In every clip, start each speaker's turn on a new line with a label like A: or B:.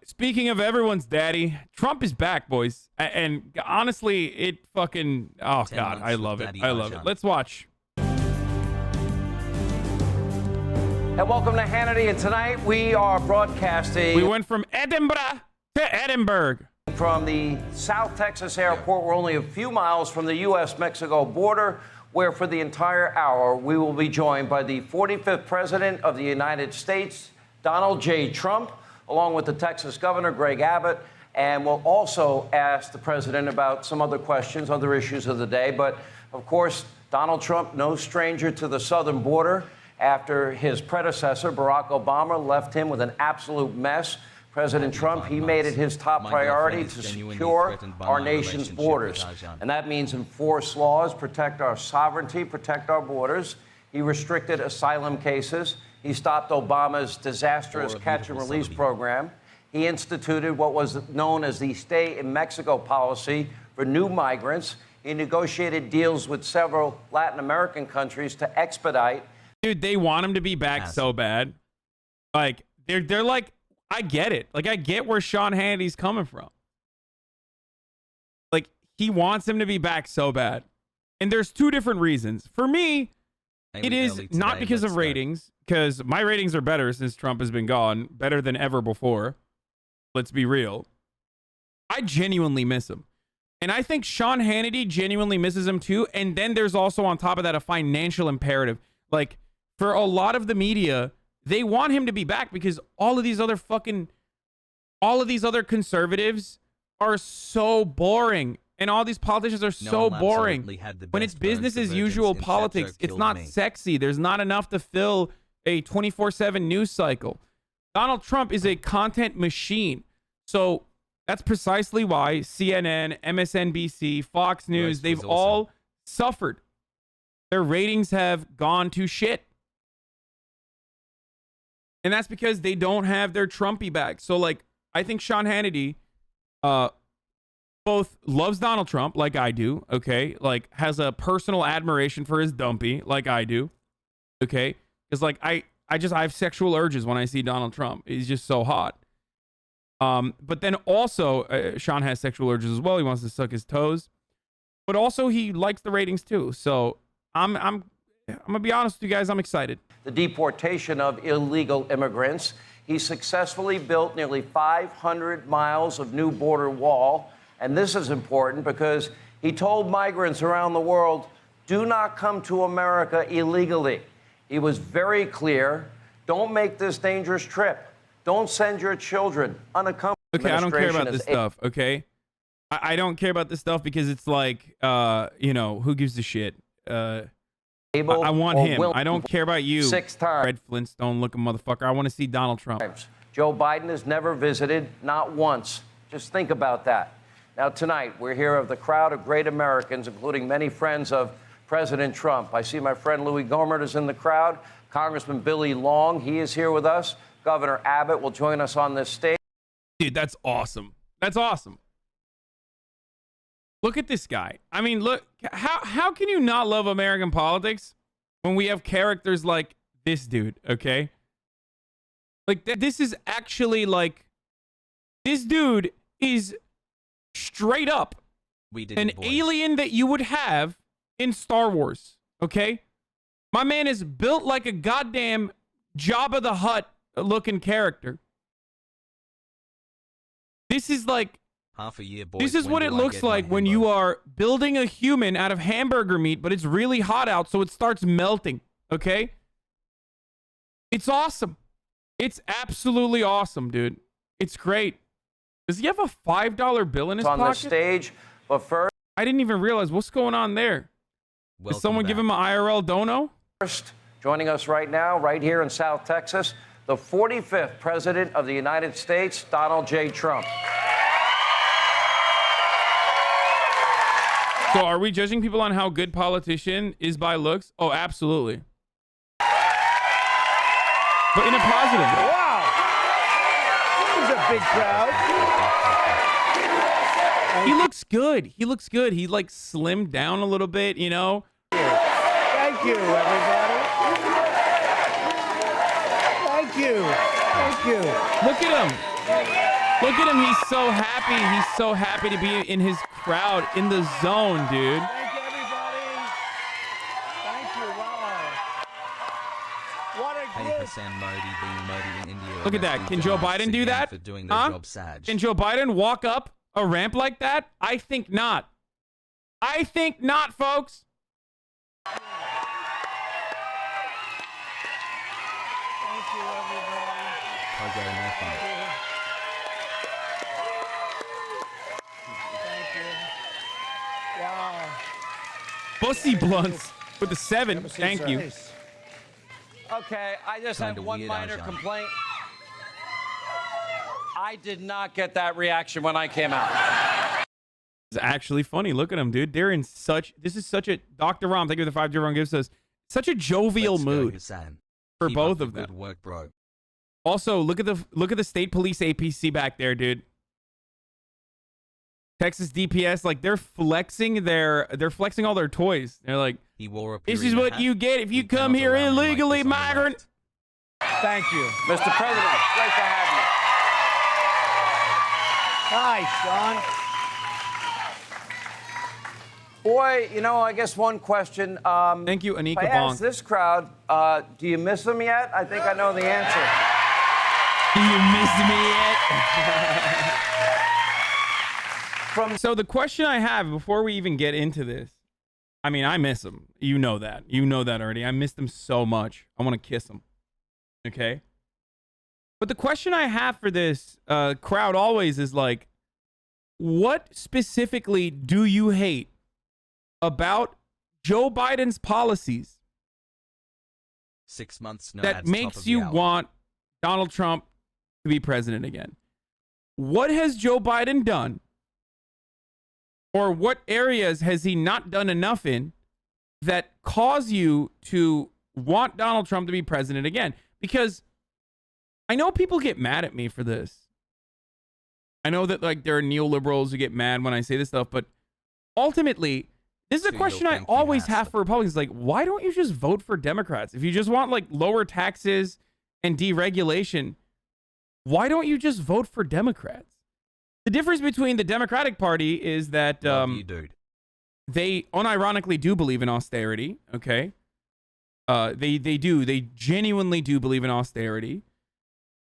A: Speaking of everyone's daddy, Trump is back, boys. And honestly, it fucking... Oh, God, I love it. I love it. Let's watch.
B: And welcome to Hannity. And tonight we are broadcasting...
A: We went from Edinburgh to Edinburgh.
B: From the South Texas airport. We're only a few miles from the U.S.-Mexico border, where for the entire hour we will be joined by the 45th President of the United States, Donald J. Trump, along with the Texas Governor, Greg Abbott. And we'll also ask the president about some other questions, other issues of the day. But, of course, Donald Trump, no stranger to the southern border, after his predecessor, Barack Obama, left him with an absolute mess. President Trump, he made it his top priority to secure our nation's borders. And that means enforce laws, protect our sovereignty, protect our borders. He restricted asylum cases. He stopped Obama's disastrous catch-and-release program. He instituted what was known as the Stay in Mexico policy for new migrants. He negotiated deals with several Latin American countries to expedite.
A: Dude, they want him to be back so bad. Like, they're like, I get it. Like, I get where Sean Hannity's coming from. Like, he wants him to be back so bad. And there's two different reasons. For me, it is not because of ratings, because my ratings are better since Trump has been gone, better than ever before. Let's be real. I genuinely miss him. And I think Sean Hannity genuinely misses him too. And then there's also on top of that a financial imperative. Like, for a lot of the media, they want him to be back because all of these other conservatives are so boring. And all these politicians are so boring. When it's business as usual politics, it's not sexy. There's not enough to fill a 24/7 news cycle. Donald Trump is a content machine. So that's precisely why CNN, MSNBC, Fox News, they've all suffered. Their ratings have gone to shit. And that's because they don't have their Trumpy back. So, like, I think Sean Hannity both loves Donald Trump, like I do, okay? Like, has a personal admiration for his dumpy, like I do, okay? Because, like, I have sexual urges when I see Donald Trump. He's just so hot. But then also, Sean has sexual urges as well. He wants to suck his toes. But also, he likes the ratings, too. So, I'm gonna be honest with you guys. I'm excited.
B: The deportation of illegal immigrants. He successfully built nearly 500 miles of new border wall. And this is important because he told migrants around the world, do not come to America illegally. He was very clear. Don't make this dangerous trip. Don't send your children unaccompanied.
A: Okay, I don't care about this stuff, okay? I don't care about this stuff because it's like, you know, who gives a shit? I want him. I don't care about you, Fred Flintstone looking motherfucker. I want to see Donald Trump.
B: Joe Biden has never visited, not once. Just think about that. Now, tonight, we're here of the crowd of great Americans, including many friends of President Trump. I see my friend Louis Gohmert is in the crowd. Congressman Billy Long, he is here with us. Governor Abbott will join us on this stage.
A: Dude, that's awesome. That's awesome. Look at this guy. I mean, look, how can you not love American politics when we have characters like this dude, okay? Like, this is actually like, this dude is straight up an alien that you would have in Star Wars, okay? My man is built like a goddamn Jabba the Hutt looking character. This is like, this is what it looks like when you are building a human out of hamburger meat, but it's really hot out, so it starts melting, okay? It's awesome. It's absolutely awesome, dude. It's great. Does he have a $5 bill in his pocket?
B: On the stage, but first...
A: I didn't even realize. What's going on there? Did someone give him an IRL dono?
B: First, joining us right now, right here in South Texas, the 45th President of the United States, Donald J. Trump.
A: So are we judging people on how good politician is by looks? Oh, absolutely. But in a positive way.
C: Wow. This is a big crowd.
A: He looks good. He looks good. He like slimmed down a little bit, you know?
C: Thank you, everybody. Thank you. Thank you.
A: Look at him. Look at him. He's so happy. He's so happy to be in his crowd, in the zone, dude.
C: Thank you, everybody. Thank you. Wow. What a
D: Hey,
C: group.
D: Hasanabi being Modi in India.
A: Look at that. Can Joe Biden do that?
D: For doing the
A: Huh?
D: job, Saj.
A: Can Joe Biden walk up a ramp like that? I think not. I think not, folks.
C: Thank you, everybody.
D: Pogo, no fun.
C: Thank you. Wow.
A: Bussy blunts with the 7.
C: Never seen
A: Thank you.
C: Saturdays.
B: Okay, I just have
D: Kinda
B: one
D: weird,
B: minor
D: Hasan.
B: complaint. I did not get that reaction when I came out.
A: It's actually funny. Look at him, dude. They're in such. This is such a. Dr. Rom, thank you for the 5 Ron gives us. Such a jovial
D: Let's go,
A: mood
D: Hasan.
A: for
D: Keep
A: both
D: up the
A: of them.
D: Good work, bro.
A: Also, look at the state police APC back there, dude. Texas DPS, like they're flexing all their toys. They're like,
D: He wore a
A: this is
D: Purina
A: what
D: hat.
A: you get if you
D: We
A: come
D: cannot
A: here
D: allow him like
A: illegally,
D: this on the
A: migrant.
D: left.
C: Thank you.
B: Mr. President, great to have you.
C: Hi, Sean.
B: Boy, you know, I guess one question.
A: Thank you,
B: If
A: Anika
B: I ask
A: Bonk.
B: this crowd, do you miss them yet? I think I know the answer.
A: Do you miss me yet? So the question I have before we even get into this, I mean, I miss them. You know that. You know that already. I miss them so much. I want to kiss them. Okay? But the question I have for this crowd always is like, what specifically do you hate about Joe Biden's policies
D: 6 months. No
A: that
D: ads, top
A: makes
D: of the
A: you
D: hour.
A: want Donald Trump to be president again? What has Joe Biden done? Or what areas has he not done enough in that cause you to want Donald Trump to be president again? Because I know people get mad at me for this. I know that like there are neoliberals who get mad when I say this stuff, but ultimately, this is a
D: So
A: question
D: you'll
A: I
D: think he
A: always
D: has
A: have
D: to-
A: for Republicans. Like, why don't you just vote for Democrats? If you just want like lower taxes and deregulation, why don't you just vote for Democrats? The difference between the Democratic Party is that
D: Love you, dude.
A: they unironically do believe in austerity. Okay, they genuinely do believe in austerity.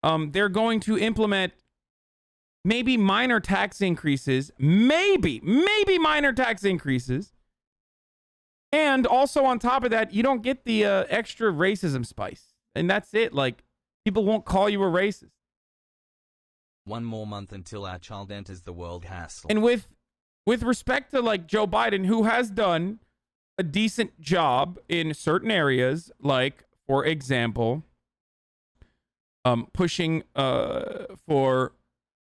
A: They're going to implement maybe minor tax increases, maybe minor tax increases, and also on top of that, you don't get the extra racism spice, and that's it. Like, people won't call you a racist.
D: 1 more month until our child enters the world. Hassle.
A: And with respect to like Joe Biden, who has done a decent job in certain areas, like for example, pushing for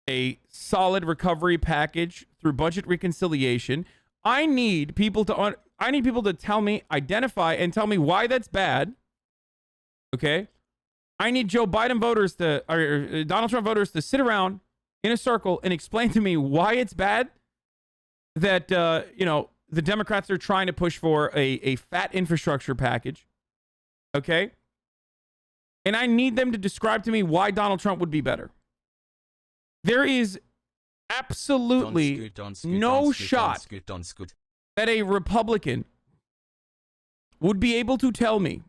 A: a solid recovery package through budget reconciliation. I need people to tell me, identify, and tell me why that's bad. Okay. I need Joe Biden voters to, or Donald Trump voters to sit around in a circle and explain to me why it's bad that, the Democrats are trying to push for a fat infrastructure package. Okay. And I need them to describe to me why Donald Trump would be better. There is absolutely no shot that a Republican would be able to tell me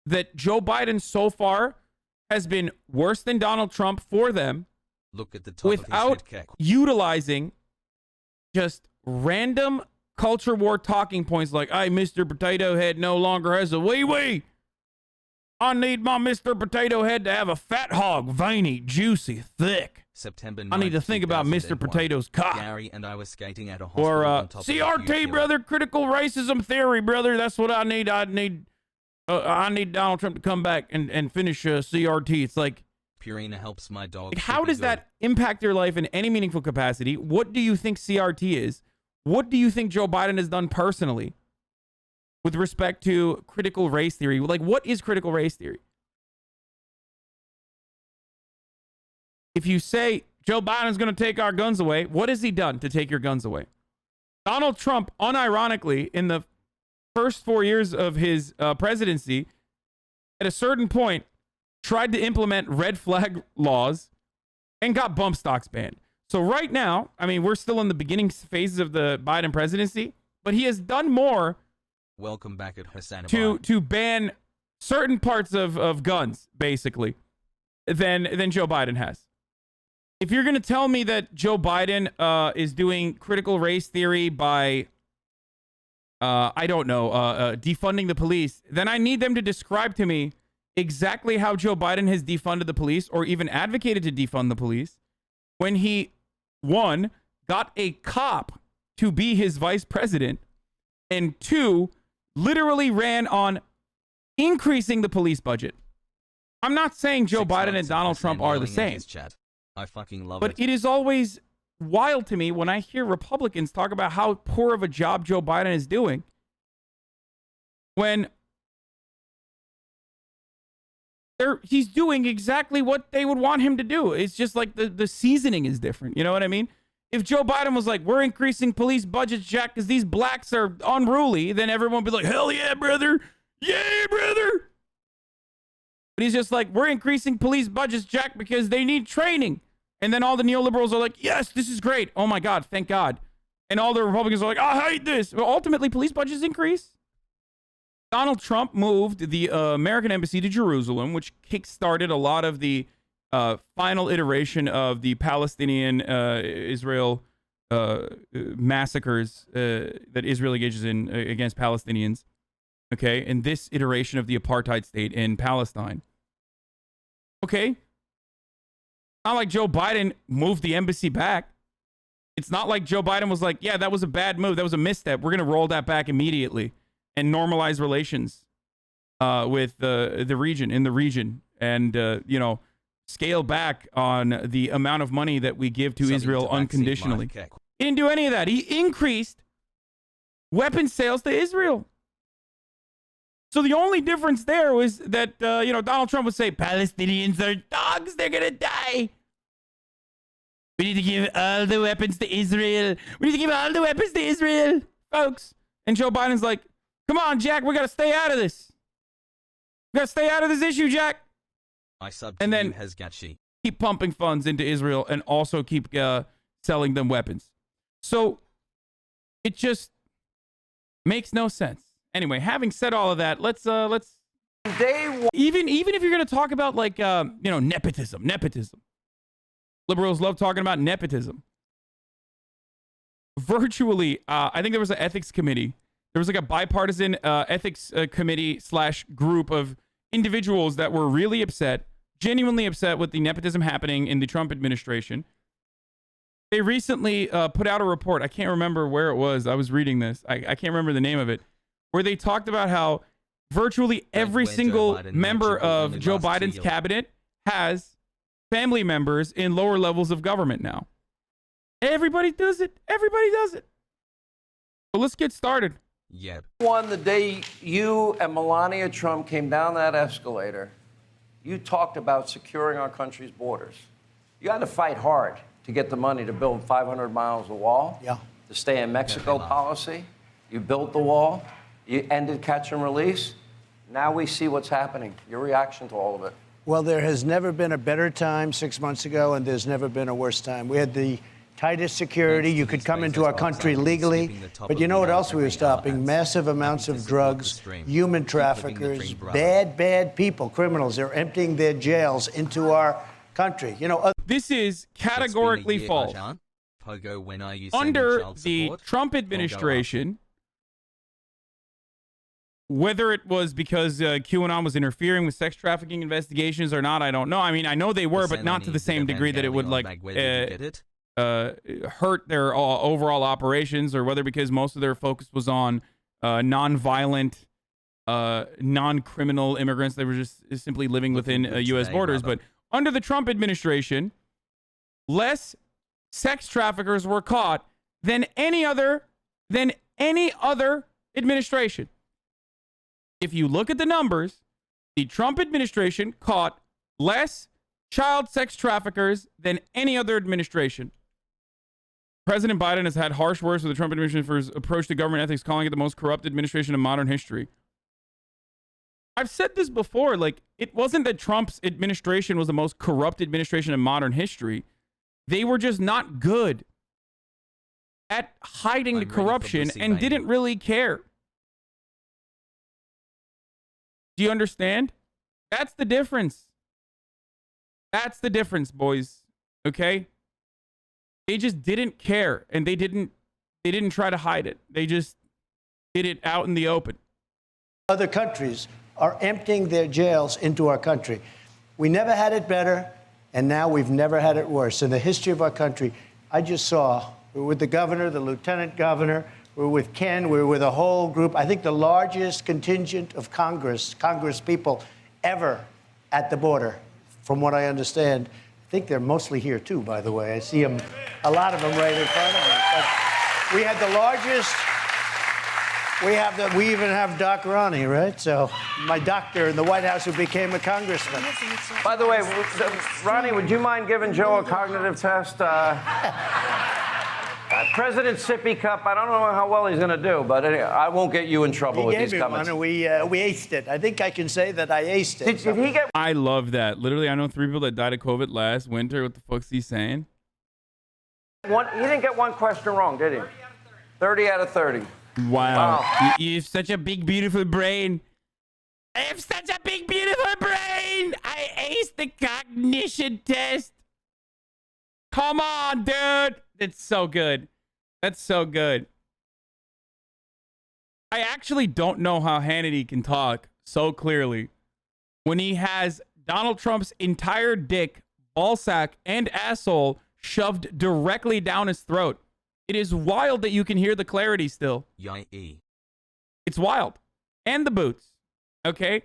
A: that Joe Biden so far has been worse than Donald Trump for them
D: Look at the top
A: without
D: of his head.
A: utilizing just random culture war talking points like, hey, Mr. Potato Head no longer has a wee-wee. I need my Mr. Potato Head to have a fat hog, veiny, juicy, thick.
D: September
A: I need to
D: 9th,
A: think about Mr.
D: 2001.
A: Potato's cock.
D: Gary and I were skating at a hospital
A: Or
D: on top of a huge
A: CRT,
D: hill.
A: brother, critical racism theory, brother. That's what I need. I need Donald Trump to come back and finish CRT. It's like,
D: Purina helps my dog.
A: how
D: super
A: does
D: good.
A: that impact your life in any meaningful capacity? What do you think CRT is? What do you think Joe Biden has done personally with respect to critical race theory? Like, what is critical race theory? If you say Joe Biden's going to take our guns away, what has he done to take your guns away? Donald Trump, unironically, in the first 4 years of his presidency, at a certain point, tried to implement red flag laws and got bump stocks banned. So right now, I mean, we're still in the beginning phases of the Biden presidency, but he has done more
D: Welcome back at Hasanabi.
A: to ban certain parts of guns, basically, than Joe Biden has. If you're going to tell me that Joe Biden is doing critical race theory by, I don't know, defunding the police, then I need them to describe to me exactly how Joe Biden has defunded the police or even advocated to defund the police when he, one, got a cop to be his vice president, and two, literally ran on increasing the police budget. I'm not saying Joe Biden and Donald Trump are the same.
D: I fucking love
A: but
D: it.
A: it is always wild to me when I hear Republicans talk about how poor of a job Joe Biden is doing when he's doing exactly what they would want him to do. It's just like the seasoning is different. You know what I mean? If Joe Biden was like, we're increasing police budgets, Jack, because these blacks are unruly, then everyone would be like, hell yeah, brother. Yeah, brother. But he's just like, we're increasing police budgets, Jack, because they need training. And then all the neoliberals are like, yes, this is great. Oh, my God, thank God. And all the Republicans are like, I hate this. Well, ultimately, police budgets increase. Donald Trump moved the American embassy to Jerusalem, which kickstarted a lot of the final iteration of the Palestinian Israel massacres that Israel engages in against Palestinians. Okay, and this iteration of the apartheid state in Palestine. Okay. Not like Joe Biden moved the embassy back. It's not like Joe Biden was like, yeah, that was a bad move. That was a misstep. We're going to roll that back immediately and normalize relations with the region, and, you know, scale back on the amount of money that we give to Israel unconditionally. He didn't do any of that. He increased weapons sales to Israel. So the only difference there was that, you know, Donald Trump would say, Palestinians are dogs. They're going to die. We need to give all the weapons to Israel. We need to give all the weapons to Israel, folks. And Joe Biden's like, come on, Jack, we got to stay out of this. We got to stay out of this issue, Jack. And then keep pumping funds into Israel and also keep selling them weapons. So it just makes no sense. Anyway, having said all of that, let's even if you're going to talk about like you know, nepotism. Liberals love talking about nepotism. Virtually, I think there was an ethics committee. There was like a bipartisan ethics committee / group of individuals that were really upset, genuinely upset with the nepotism happening in the Trump administration. They recently put out a report. I can't remember where it was. I was reading this. I can't remember the name of it. Where they talked about how virtually every single member of Joe Biden's cabinet has family members in lower levels of government now. Everybody does it. Everybody does it. So let's get started.
D: Yep.
B: One, the day you and Melania Trump came down that escalator, you talked about securing our country's borders. You had to fight hard to get the money to build 500 miles of wall, to stay in Mexico policy. You built the wall. You ended catch and release. Now we see what's happening. Your reaction to all of it?
C: Well, there has never been a better time 6 months ago, and there's never been a worse time. We had the tightest security. You could come into our country legally. But you know what else we were stopping? Massive amounts of drugs, human traffickers, bad people, criminals. They're emptying their jails into our country. You know,
A: this is categorically false. Under the Trump administration, whether it was because QAnon was interfering with sex trafficking investigations or not, I don't know. I mean, I know they were, but not to the same degree that it would like hurt their overall operations, or whether because most of their focus was on non-violent, non-criminal immigrants that were just simply living within U.S. borders. But under the Trump administration, less sex traffickers were caught than any other administration. If you look at the numbers, the Trump administration caught less child sex traffickers than any other administration. President Biden has had harsh words with the Trump administration for his approach to government ethics, calling it the most corrupt administration in modern history. I've said this before. Like, it wasn't that Trump's administration was the most corrupt administration in modern history. They were just not good at hiding the corruption and didn't really care. Do you understand? That's the difference. That's the difference, boys. Okay? They just didn't care, and they didn't try to hide it. They just did it out in the open.
C: Other countries are emptying their jails into our country. We never had it better, and now we've never had it worse. In the history of our country, I just saw, we were with the governor, the lieutenant governor, we were with Ken, we were with a whole group, I think the largest contingent of Congress people ever at the border, from what I understand. I think they're mostly here, too, by the way. I see them, a lot of them right in front of me. But we had the largest. We even have Doc Ronnie, right? So my doctor in the White House who became a congressman.
B: By the way, Ronnie, would you mind giving Joe a cognitive test? President Sippy Cup, I don't know how well he's going to do, but anyway, I won't get you in trouble with these comments.
C: We aced it. I think I can say that I aced it.
B: Did he get...
A: I love that. Literally, I know 3 people that died of COVID last winter. What the fuck's he saying?
B: He didn't get one question wrong, did he? 30 out of 30.
A: Wow. You have such a big, beautiful brain. I have such a big, beautiful brain. I aced the cognition test. Come on, dude. That's so good. That's so good. I actually don't know how Hannity can talk so clearly when he has Donald Trump's entire dick, ballsack, and asshole shoved directly down his throat. It is wild that you can hear the clarity still.
D: Yee.
A: It's wild. And the boots. Okay?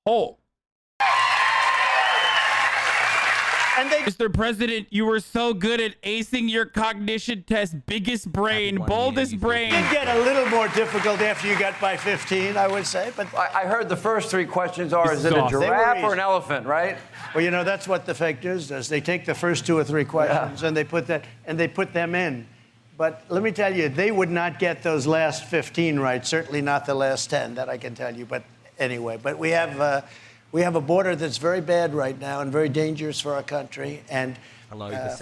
A: Whole.
C: And they...
A: Mr. President, you were so good at acing your cognition test. Biggest brain, boldest brain.
C: It did get a little more difficult after you got by 15, I would say. But
B: I heard the first 3 questions are, is it a giraffe or an elephant, right?
C: Well, you know, that's what the fake news does. They take the first 2 or 3 questions and they put them in. But let me tell you, they would not get those last 15 right. Certainly not the last 10, that I can tell you. But anyway, but we have a border that's very bad right now and very dangerous for our country. And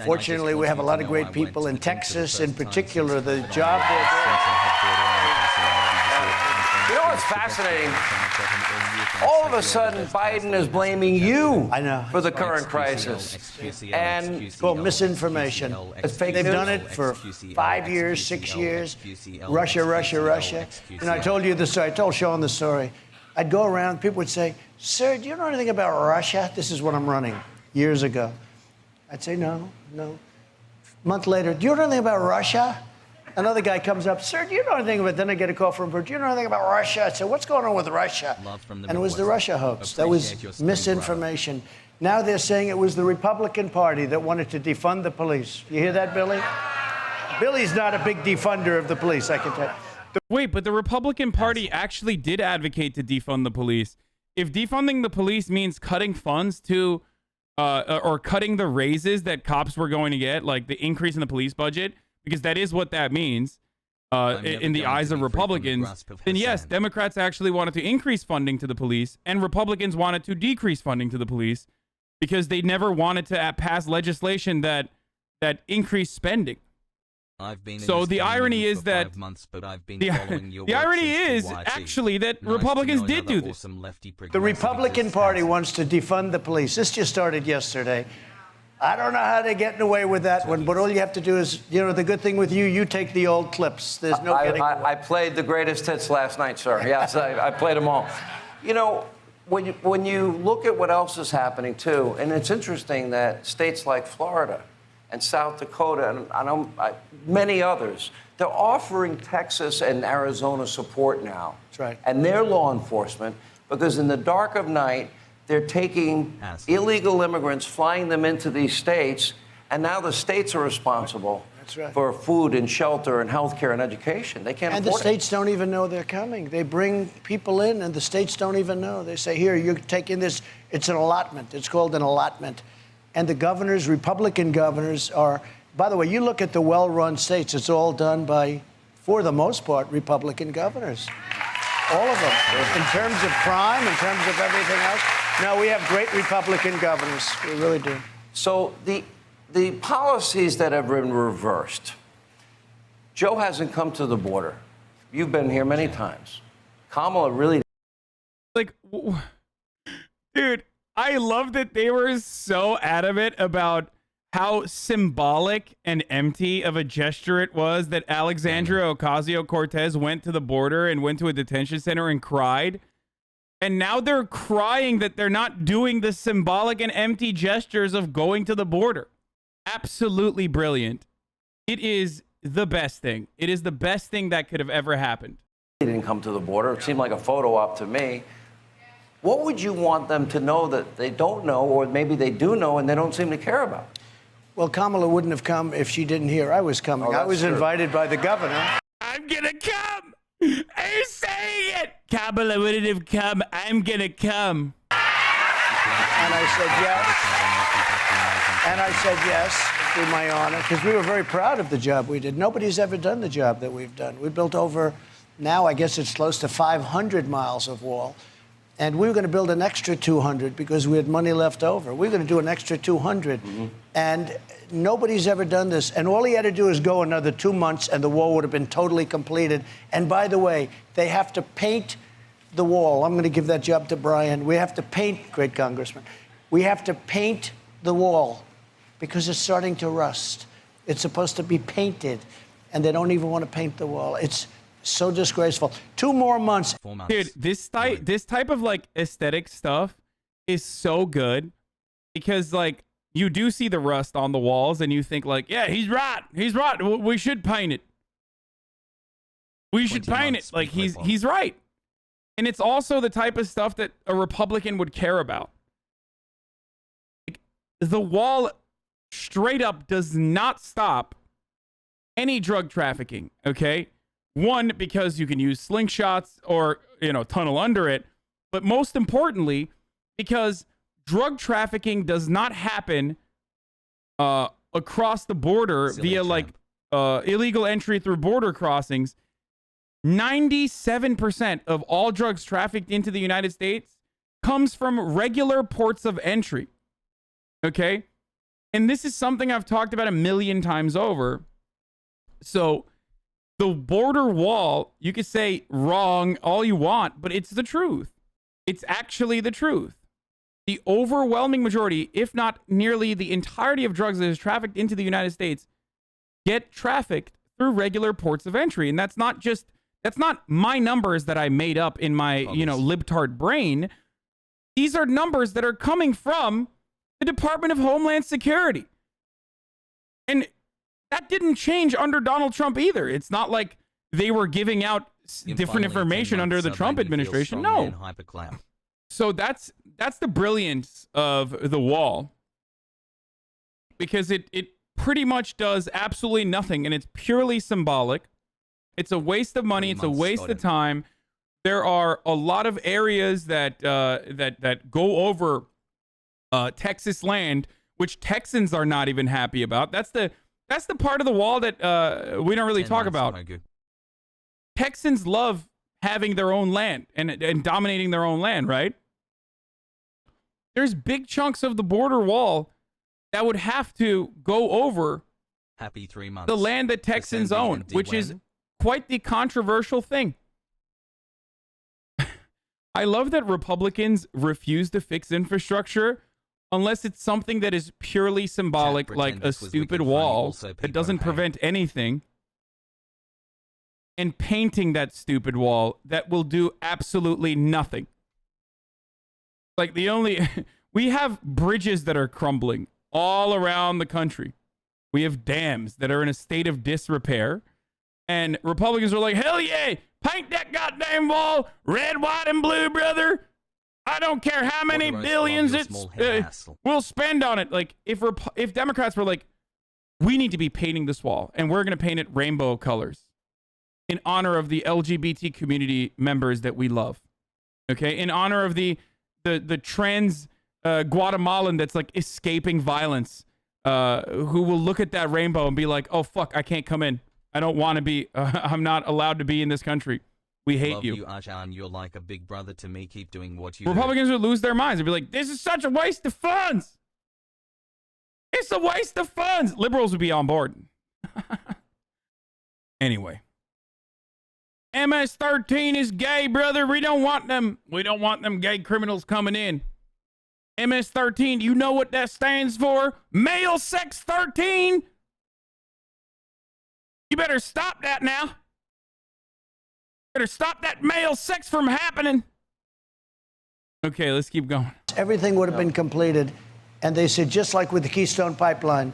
C: fortunately, we have a lot of great people in Texas, in particular. The job they're doing.
B: You know what's fascinating? All of a sudden, Biden is blaming you for the current crisis. And
C: it's called misinformation.
B: It's fake
C: They've
B: news.
C: done it for 5 years, 6 years. Russia, Russia, Russia. You know, I told you the story. I told Sean the story. I'd go around, people would say, "Sir, do you know anything about Russia?" This is when I'm running, years ago. I'd say, no. A month later, "Do you know anything about Russia?" Another guy comes up, "Sir, do you know anything about..." Then I get a call from him, "Do you know anything about Russia?" I said, "What's going on with Russia?" And it was the Russia hoax. That was misinformation. Now they're saying it was the Republican Party that wanted to defund the police. You hear that, Billy? Billy's not a big defunder of the police, I can tell you.
A: Wait, but the Republican Party actually did advocate to defund the police. If defunding the police means cutting funds to, or cutting the raises that cops were going to get, like the increase in the police budget, because that is what that means in the eyes of Republicans, then yes, Democrats actually wanted to increase funding to the police, and Republicans wanted to decrease funding to the police because they never wanted to pass legislation that increased spending. So the irony is that the irony is actually that Republicans did do this.
C: The Republican Party wants to defund the police. This just started yesterday. I don't know how they're getting away with that one, but all you have to do is, you know, the good thing with you take the old clips. There's no getting away.
B: I played the greatest hits last night, sir. Yes, I played them all. You know, when you look at what else is happening, too, and it's interesting that states like Florida and South Dakota and many others, they're offering Texas and Arizona support now.
C: That's right.
B: And their law enforcement, because in the dark of night, they're taking illegal immigrants, flying them into these states, and now the states are responsible for food and shelter and health care and education. They can't afford it.
C: And the states don't even know they're coming. They bring people in, and the states don't even know. They say, "Here, you're taking this." It's an allotment. It's called an allotment. And the governors, Republican governors, are, by the way, you look at the well-run states, it's all done by, for the most part, Republican governors. All of them. In terms of crime, in terms of everything else. No, we have great Republican governors. We really do.
B: So the policies that have been reversed, Joe hasn't come to the border. You've been here many times. Kamala really...
A: Like, dude, I love that they were so adamant about how symbolic and empty of a gesture it was that Alexandria Ocasio-Cortez went to the border and went to a detention center and cried. And now they're crying that they're not doing the symbolic and empty gestures of going to the border. Absolutely brilliant. It is the best thing. It is the best thing that could have ever happened.
B: He didn't come to the border. It seemed like a photo op to me. What would you want them to know that they don't know, or maybe they do know and they don't seem to care about?
C: Well, Kamala wouldn't have come if she didn't hear I was coming.
B: Oh,
C: I was
B: true.
C: invited by the governor.
A: I'm gonna come. Are you saying it? Kamala wouldn't have come. I'm gonna come.
C: And I said yes. And I said yes, to my honor, because we were very proud of the job we did. Nobody's ever done the job that we've done. We built over, now I guess it's close to 500 miles of wall. And we were going to build an extra 200 because we had money left over. We were going to do an extra 200. And nobody's ever done this. And all he had to do is go another 2 months and the wall would have been totally completed. And by the way, they have to paint the wall. I'm going to give that job to Brian. We have to paint, great congressman, we have to paint the wall because it's starting to rust. It's supposed to be painted. And they don't even want to paint the wall. It's so disgraceful. 2 more months.
D: 4 months.
A: Dude, this type of like aesthetic stuff is so good because like you do see the rust on the walls and you think like, yeah, he's right. We should paint it. We should paint it. Like he's right. And it's also the type of stuff that a Republican would care about. Like, the wall straight up does not stop any drug trafficking, okay? One, because you can use slingshots or, tunnel under it. But most importantly, because drug trafficking does not happen across the border via illegal entry through border crossings. 97% of all drugs trafficked into the United States comes from regular ports of entry. Okay? And this is something I've talked about a million times over. So the border wall, you could say wrong all you want, but it's the truth. It's actually the truth. The overwhelming majority, if not nearly the entirety of drugs that is trafficked into the United States, get trafficked through regular ports of entry. And that's not my numbers that I made up in my, libtard brain. These are numbers that are coming from the Department of Homeland Security. And that didn't change under Donald Trump either. It's not like they were giving out different information under the Trump administration. No. So that's the brilliance of the wall. Because it pretty much does absolutely nothing, and it's purely symbolic. It's a waste of money. It's a waste of time. There are a lot of areas that go over Texas land, which Texans are not even happy about. That's the part of the wall that we don't really talk about. Texans love having their own land and dominating their own land, right? There's big chunks of the border wall that would have to go over
D: Happy 3 months.
A: the land that Texans own, which is quite the controversial thing. I love that Republicans refuse to fix infrastructure unless it's something that is purely symbolic, like a stupid wall that doesn't prevent anything, and painting that stupid wall that will do absolutely nothing. Like we have bridges that are crumbling all around the country. We have dams that are in a state of disrepair. And Republicans are like, hell yeah, paint that goddamn wall red, white, and blue, brother. I don't care how many billions we'll spend on it. Like, if Democrats were like, we need to be painting this wall, and we're going to paint it rainbow colors in honor of the LGBT community members that we love. Okay? In honor of the trans Guatemalan that's like escaping violence, who will look at that rainbow and be like, oh, fuck, I can't come in. I don't want to be, I'm not allowed to be in this country. We hate
D: Love
A: you.
D: you, Hasan. You're like a big brother to me. Keep doing what you
A: Republicans would lose their minds. They'd be like, this is such a waste of funds. It's a waste of funds. Liberals would be on board. Anyway. MS-13 is gay, brother. We don't want them gay criminals coming in. MS-13, you know what that stands for? Male sex 13. You better stop that now. Better stop that male sex from happening. Okay, let's keep going.
C: Everything would have been completed. And they said, just like with the Keystone Pipeline,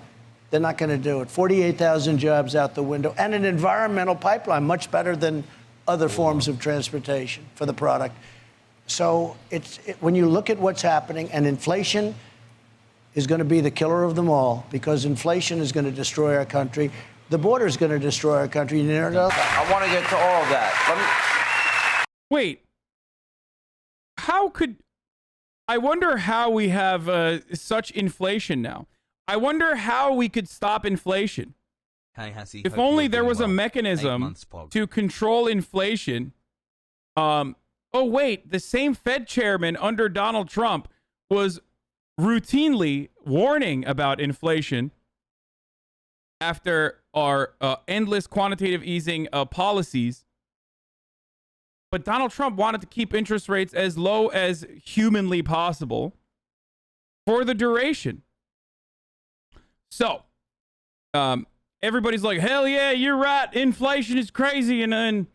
C: they're not going to do it. 48,000 jobs out the window. And an environmental pipeline, much better than other forms of transportation for the product. So when you look at what's happening, and inflation is going to be the killer of them all, because inflation is going to destroy our country. The border is going to destroy our country. You know,
B: I want to get to all of that.
A: Wait. I wonder how we have such inflation now. I wonder how we could stop inflation.
D: Hey, Hassie,
A: if only there was a mechanism to control inflation. Oh, wait, the same Fed chairman under Donald Trump was routinely warning about inflation after our endless quantitative easing policies. But Donald Trump wanted to keep interest rates as low as humanly possible for the duration. So, everybody's like, hell yeah, you're right. Inflation is crazy. And then,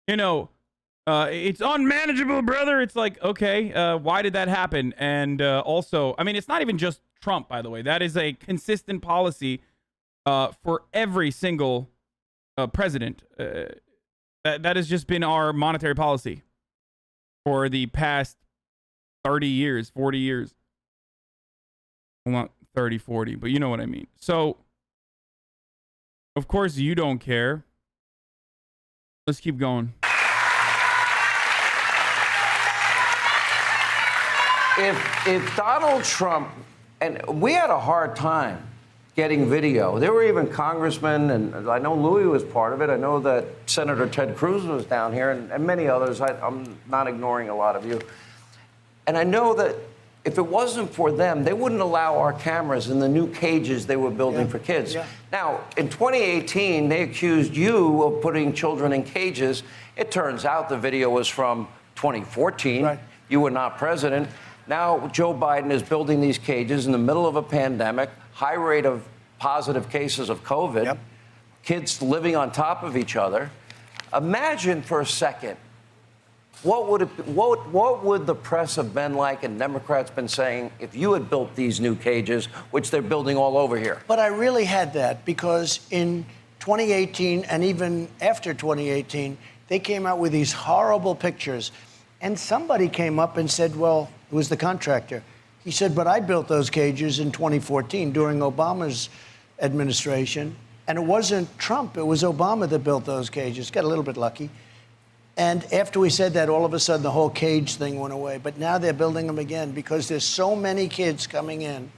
A: it's unmanageable, brother. It's like, okay, why did that happen? And also, I mean, it's not even just Trump, by the way. That is a consistent policy for every single president. That has just been our monetary policy for the past 30 years, 40 years. Well, not 30, 40, but you know what I mean. So, of course, you don't care. Let's keep going.
B: If Donald Trump, and we had a hard time getting video. There were even congressmen, and I know Louis was part of it. I know that Senator Ted Cruz was down here, and many others. I'm not ignoring a lot of you. And I know that if it wasn't for them, they wouldn't allow our cameras in the new cages they were building for kids. Yeah. Now, in 2018, they accused you of putting children in cages. It turns out the video was from 2014. Right. You were not president. Now, Joe Biden is building these cages in the middle of a pandemic, high rate of positive cases of COVID, kids living on top of each other. Imagine for a second, what would the press have been like and Democrats been saying if you had built these new cages, which they're building all over here?
C: But I really had that because in 2018 and even after 2018, they came out with these horrible pictures. And somebody came up and said, well, it was the contractor. He said, but I built those cages in 2014 during Obama's administration. And it wasn't Trump, it was Obama that built those cages. Got a little bit lucky. And after we said that, all of a sudden, the whole cage thing went away. But now they're building them again because there's so many kids coming in.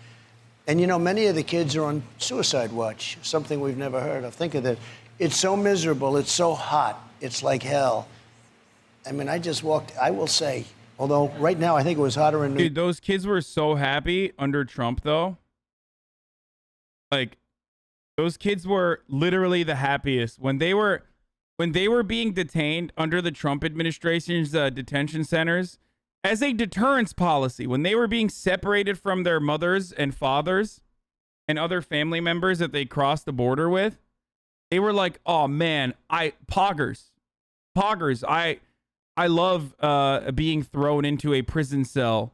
C: And, many of the kids are on suicide watch, something we've never heard of. Think of that. It's so miserable. It's so hot. It's like hell. I mean, I will say, although right now I think it was hotter in New York.
A: Dude, those kids were so happy under Trump, though. Like, those kids were literally the happiest when they were being detained under the Trump administration's detention centers as a deterrence policy. When they were being separated from their mothers and fathers and other family members that they crossed the border with, they were like, "Oh man, poggers. I love being thrown into a prison cell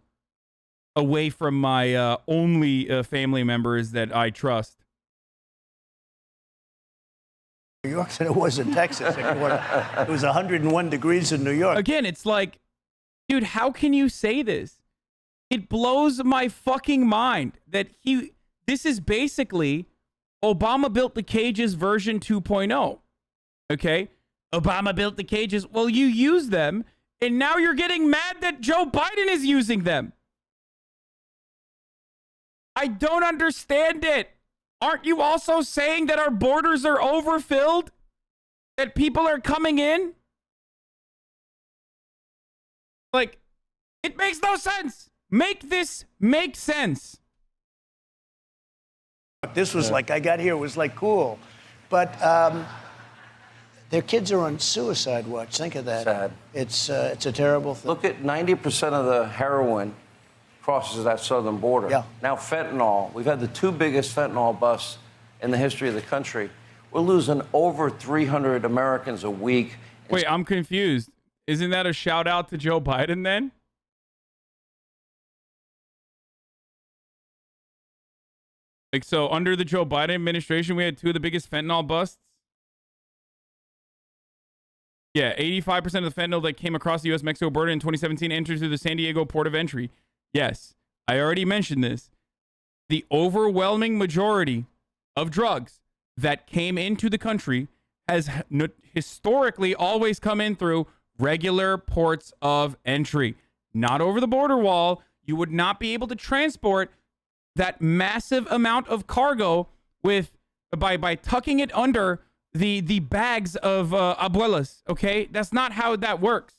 A: away from my only family members that I trust."
C: New York than it was in Texas. It was 101 degrees in New York.
A: Again, it's like, dude, how can you say this? It blows my fucking mind that this is basically Obama built the cages version 2.0. Okay? Obama built the cages. Well, you use them, and now you're getting mad that Joe Biden is using them. I don't understand it. Aren't you also saying that our borders are overfilled? That people are coming in? Like, it makes no sense. Make this make sense.
C: This was like, I got here, it was like cool. But their kids are on suicide watch. Think of that.
B: Sad.
C: It's a terrible thing.
B: Look at 90% of the heroin crosses that southern border.
C: Yeah.
B: Now fentanyl. We've had the 2 biggest fentanyl busts in the history of the country. We're losing over 300 Americans a week.
A: Wait, I'm confused. Isn't that a shout out to Joe Biden then? Like, so under the Joe Biden administration, we had 2 of the biggest fentanyl busts. Yeah, 85% of the fentanyl that came across the U.S.-Mexico border in 2017 entered through the San Diego port of entry. Yes, I already mentioned this. The overwhelming majority of drugs that came into the country has historically always come in through regular ports of entry, not over the border wall. You would not be able to transport that massive amount of cargo with by tucking it under the bags of abuelas. Okay, that's not how that works.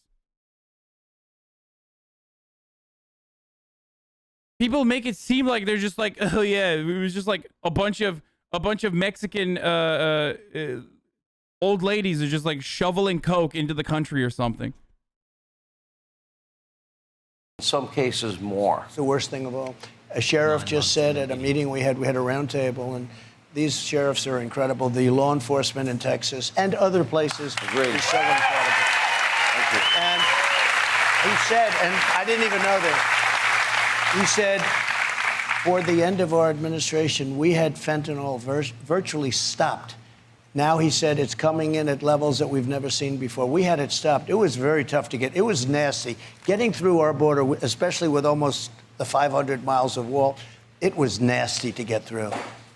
A: People make it seem like they're just like, oh yeah, it was just like a bunch of Mexican old ladies are just like shoveling coke into the country or something.
B: In some cases, more.
C: It's the worst thing of all. A sheriff just said at a meeting we had a round table, and these sheriffs are incredible. The law enforcement in Texas and other places is so incredible. And he said, and I didn't even know this, he said, for the end of our administration, we had fentanyl virtually stopped. Now he said it's coming in at levels that we've never seen before. We had it stopped. It was very tough to get. It was nasty. Getting through our border, especially with almost the 500 miles of wall, it was nasty to get through.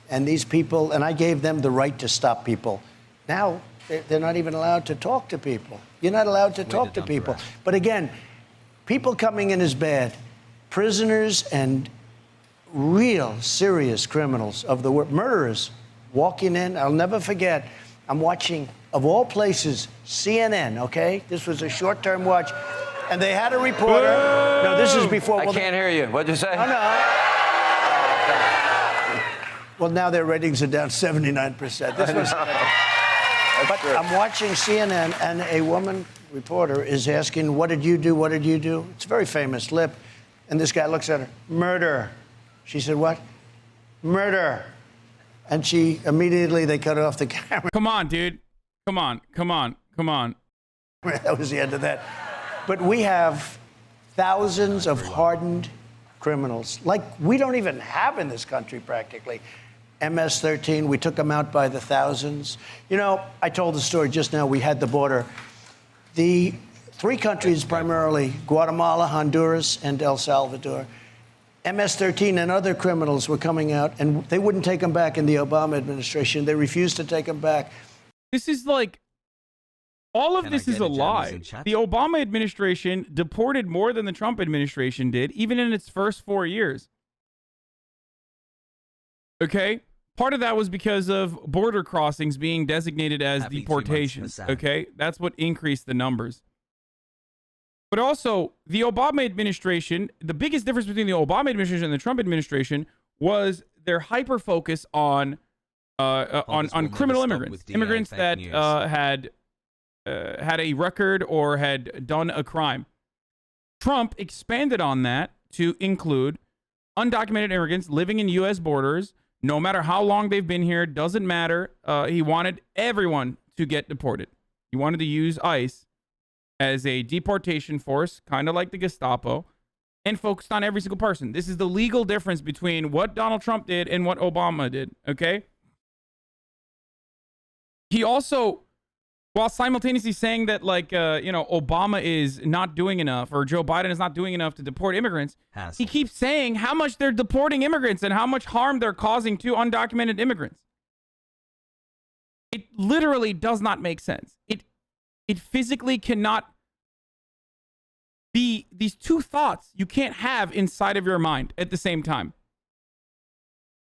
C: And these people, and I gave them the right to stop people. Now, they're not even allowed to talk to people. You're not allowed to talk to people. But again, people coming in is bad. Prisoners and real serious criminals of the world, murderers, walking in. I'll never forget, I'm watching, of all places, CNN, okay? This was a short-term watch. And they had a reporter. No, this is before.
B: I can't hear you. What'd you say?
C: Oh, no. Well, now their ratings are down 79%. This was. But I'm watching CNN, and a woman reporter is asking, what did you do? What did you do? It's a very famous lip. And this guy looks at her, murder. She said, what? Murder. And she immediately, they cut off the camera.
A: Come on, dude. Come on.
C: That was the end of that. But we have thousands of hardened criminals, like we don't even have in this country practically. MS-13, we took them out by the thousands. You know, I told the story just now, we had the border. The 3 countries, primarily Guatemala, Honduras, and El Salvador, MS-13 and other criminals were coming out, and they wouldn't take them back in the Obama administration. They refused to take them back.
A: This is like, all of this is a lie. The Obama administration deported more than the Trump administration did, even in its first 4 years. Okay? Part of that was because of border crossings being designated as deportations. Okay? That's what increased the numbers. But also, the Obama administration, the biggest difference between the Obama administration and the Trump administration was their hyper focus on criminal immigrants, immigrants that had a record or had done a crime. Trump expanded on that to include undocumented immigrants living in U.S. borders, no matter how long they've been here, doesn't matter. He wanted everyone to get deported. He wanted to use ICE as a deportation force, kind of like the Gestapo, and focused on every single person. This is the legal difference between what Donald Trump did and what Obama did, okay? He also, while simultaneously saying that, like, Obama is not doing enough, or Joe Biden is not doing enough to deport immigrants, he keeps saying how much they're deporting immigrants and how much harm they're causing to undocumented immigrants. It literally does not make sense. It physically cannot be these two thoughts you can't have inside of your mind at the same time.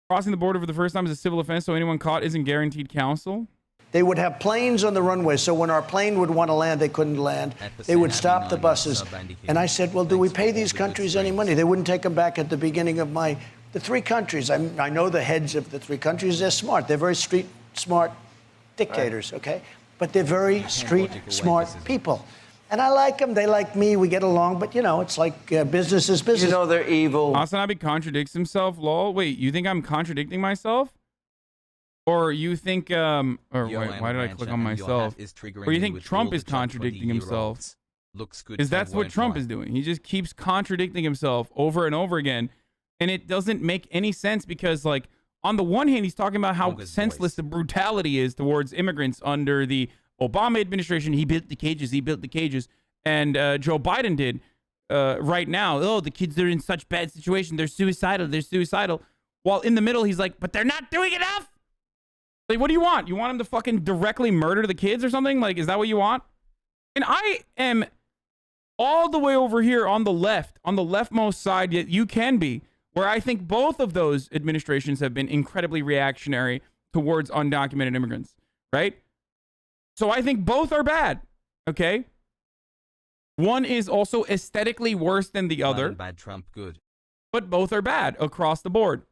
A: Crossing the border for the first time is a civil offense, so anyone caught isn't guaranteed counsel.
C: They would have planes on the runway, so when our plane would want to land, they couldn't land. They would stop the buses. And I said, well, do we pay these countries any money? They wouldn't take them back at the beginning of the three countries. I know the heads of the three countries. They're smart. They're very street smart dictators, okay? But they're very street smart people. And I like them. They like me. We get along. But, you know, it's like business is business.
B: You know, they're evil.
A: Hasanabi contradicts himself, lol. Wait, you think I'm contradicting myself? Or you think, wait, why did I click on myself? Or you think Trump is contradicting himself?
D: Looks good.
A: Because that's what Trump is doing. He just keeps contradicting himself over and over again. And it doesn't make any sense because, like, on the one hand, he's talking about how senseless the brutality is towards immigrants under the Obama administration. He built the cages. And Joe Biden did right now. Oh, the kids are in such bad situation. They're suicidal. While in the middle, he's like, but they're not doing enough. Like, what do you want? You want him to fucking directly murder the kids or something? Like, is that what you want? And I am all the way over here on the left, on the leftmost side that you can be, where I think both of those administrations have been incredibly reactionary towards undocumented immigrants, right? So I think both are bad, okay? One is also aesthetically worse than the other.
D: Bad Trump, good.
A: But both are bad across the board.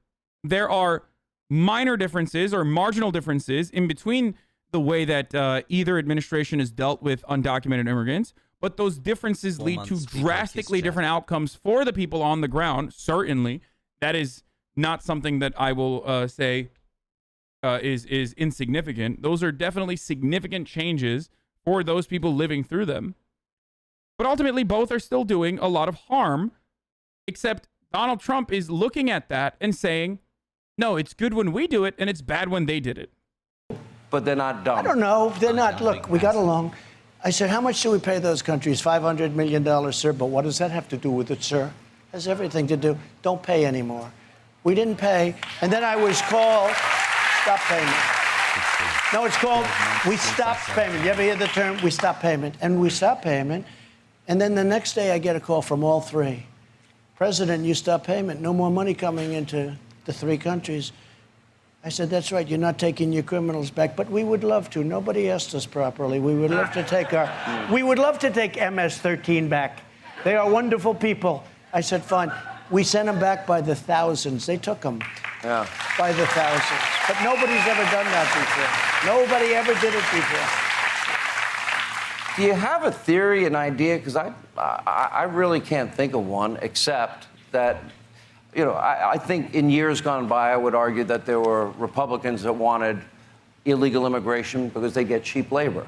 A: There are minor differences or marginal differences in between the way that either administration has dealt with undocumented immigrants, but those differences lead to drastically different outcomes for the people on the ground. Certainly, that is not something that I will say is insignificant. Those are definitely significant changes for those people living through them. But ultimately, both are still doing a lot of harm, except Donald Trump is looking at that and saying, no, it's good when we do it, and it's bad when they did it.
B: But they're not dumb.
C: I don't know. They're not. Look, we got along. I said, how much do we pay those countries? $500 million, sir. But what does that have to do with it, sir? It has everything to do. Don't pay anymore. We didn't pay. And then I was called, stop payment. No, it's called, we stopped payment. You ever hear the term, we stopped payment? And we stopped payment. And then the next day I get a call from all three. President, you stopped payment. No more money coming into the three countries. I said, that's right, you're not taking your criminals back, but we would love to. Nobody asked us properly. We would love to take MS-13 back. They are wonderful people. I said, fine. We sent them back by the thousands. They took them by the thousands. But nobody's ever done that before. Nobody ever did it before.
B: Do you have a theory, an idea? Because I really can't think of one, except that, you know, I think in years gone by, I would argue that there were Republicans that wanted illegal immigration because they get cheap labor.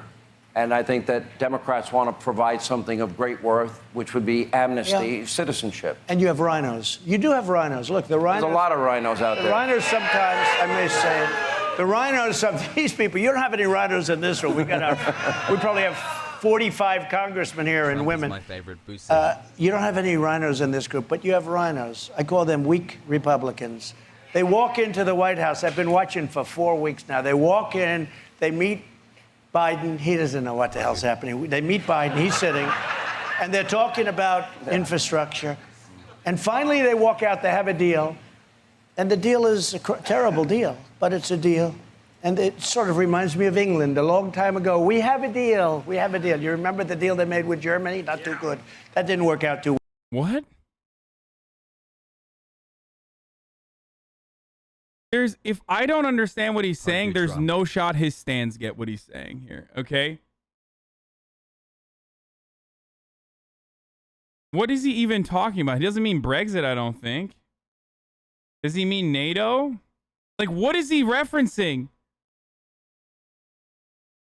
B: And I think that Democrats want to provide something of great worth, which would be amnesty, citizenship.
C: And you have rhinos. You do have rhinos. Look, the rhinos.
B: There's a lot of rhinos out there.
C: The rhinos sometimes, I may say it, the rhinos, these people, you don't have any rhinos in this room. We probably have 45 congressmen here and women.
D: My favorite
C: you don't have any rhinos in this group, but you have rhinos. I call them weak Republicans. They walk into the White House. I've been watching for 4 weeks now. They walk in, they meet Biden. He doesn't know what the hell's happening. They meet Biden. He's sitting, and they're talking about infrastructure. And finally, they walk out. They have a deal, and the deal is a terrible deal, but it's a deal. And it sort of reminds me of England a long time ago. We have a deal. We have a deal. You remember the deal they made with Germany? Not too good. That didn't work out too well.
A: What? If I don't understand what he's saying, there's no shot his stands get what he's saying here, okay? What is he even talking about? He doesn't mean Brexit, I don't think. Does he mean NATO? Like, what is he referencing?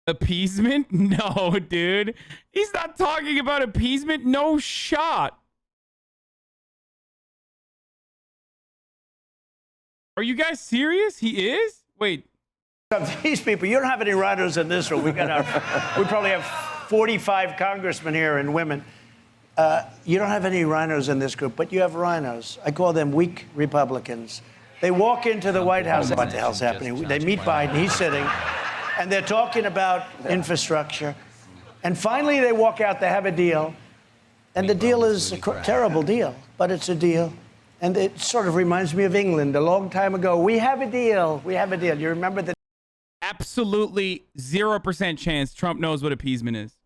A: Appeasement? No, dude. He's not talking about appeasement. No shot. Are you guys serious? He is? Wait.
C: These people, you don't have any rhinos in this room. We probably have 45 congressmen here and women. You don't have any rhinos in this group, but you have rhinos. I call them weak Republicans. They walk into the White House. What the hell's happening? They meet Biden. He's sitting, and they're talking about infrastructure. And finally, they walk out. They have a deal, and the deal is a terrible deal, but it's a deal. And it sort of reminds me of England a long time ago. We have a deal. We have a deal. You remember the
A: absolutely 0% chance Trump knows what appeasement is.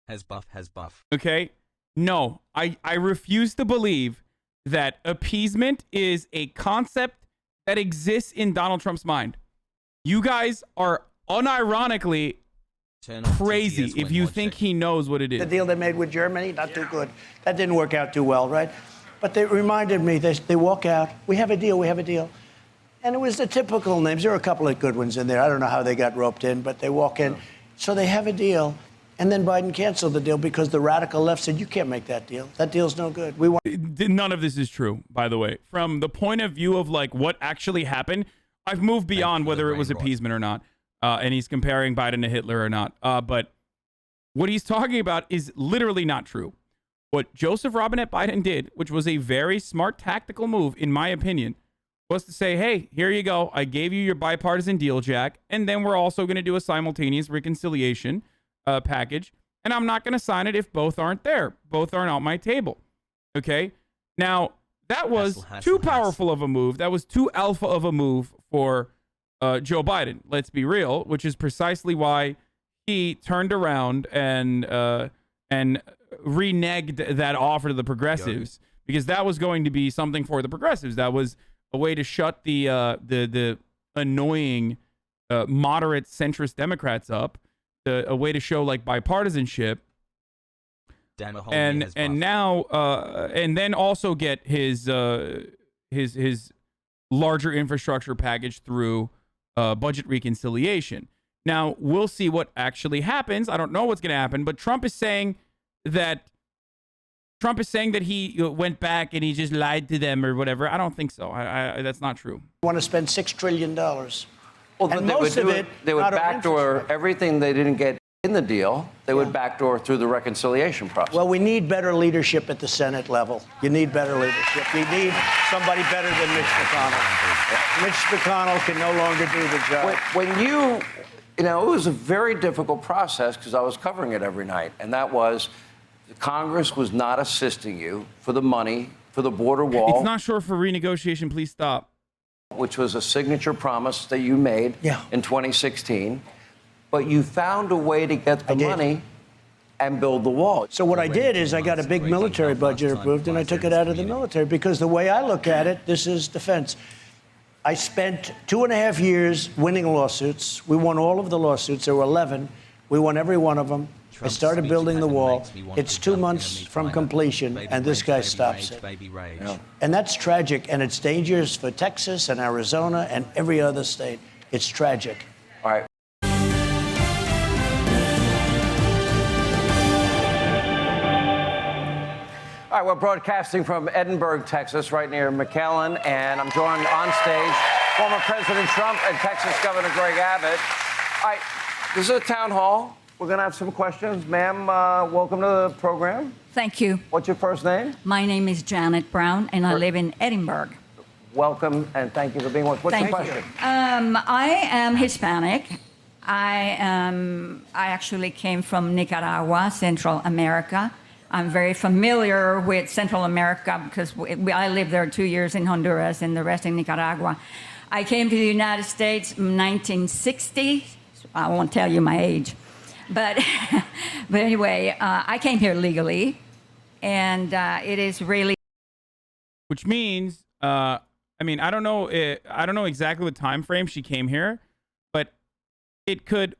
D: Has buff.
A: Okay? No, I refuse to believe that appeasement is a concept that exists in Donald Trump's mind. You guys are unironically crazy if you think he knows what it is.
C: The deal they made with Germany, not too good. That didn't work out too well, right? But they reminded me, they walk out, we have a deal. And it was the typical names. There were a couple of good ones in there. I don't know how they got roped in, but they walk in. So they have a deal. And then Biden canceled the deal because the radical left said, you can't make that deal. That deal's no good.
A: None of this is true, by the way. From the point of view of like what actually happened, I've moved beyond whether it was appeasement or not. And he's comparing Biden to Hitler or not. But what he's talking about is literally not true. What Joseph Robinette Biden did, which was a very smart tactical move, in my opinion, was to say, hey, here you go. I gave you your bipartisan deal, Jack. And then we're also going to do a simultaneous reconciliation package. And I'm not going to sign it if both aren't there. Both aren't on my table. Okay? Now, that was too powerful of a move. That was too alpha of a move for Joe Biden. Let's be real, which is precisely why he turned around and reneged that offer to the progressives, because that was going to be something for the progressives. That was a way to shut the annoying moderate centrist Democrats up, a way to show like bipartisanship, and now and then also get his larger infrastructure package through budget reconciliation. Now we'll see what actually happens. I don't know what's going to happen, but Trump is saying that he went back and he just lied to them or whatever. I don't think so. That's not true.
C: Want to spend $6 trillion.
B: Well,
C: and most of it,
B: they would backdoor everything they didn't get in the deal. They would backdoor through the reconciliation process.
C: Well, we need better leadership at the Senate level. You need better leadership. You need somebody better than Mitch McConnell. Mitch McConnell can no longer do the job.
B: When you know, it was a very difficult process because I was covering it every night, and that was Congress was not assisting you for the money for the border wall.
A: It's not short for renegotiation. Please stop.
B: Which was a signature promise that you made in 2016. But you found a way to get the money and build the wall.
C: So what I did is I got a big military budget approved, and I took it out of the military because the way I look at it, this is defense. I spent 2.5 years winning lawsuits. We won all of the lawsuits. There were 11. We won every one of them. I started building the wall. It's 2 months from completion, and this guy stops it. And that's tragic, and it's dangerous for Texas and Arizona and every other state. It's tragic.
B: All right. All right, we're broadcasting from Edinburgh, Texas, right near McAllen, and I'm joined on stage former President Trump and Texas Governor Greg Abbott. All right, this is a town hall. We're going to have some questions. Ma'am, welcome to the program.
E: Thank you.
B: What's your first name?
E: My name is Janet Brown, and I live in Edinburgh.
B: Welcome, and thank you for being with us. What's your question?
E: I am Hispanic. I actually came from Nicaragua, Central America. I'm very familiar with Central America because I lived there 2 years in Honduras and the rest in Nicaragua. I came to the United States in 1960. I won't tell you my age. But anyway, I came here legally, and it is really.
A: Which means, I mean, I don't know exactly what time frame she came here, but it could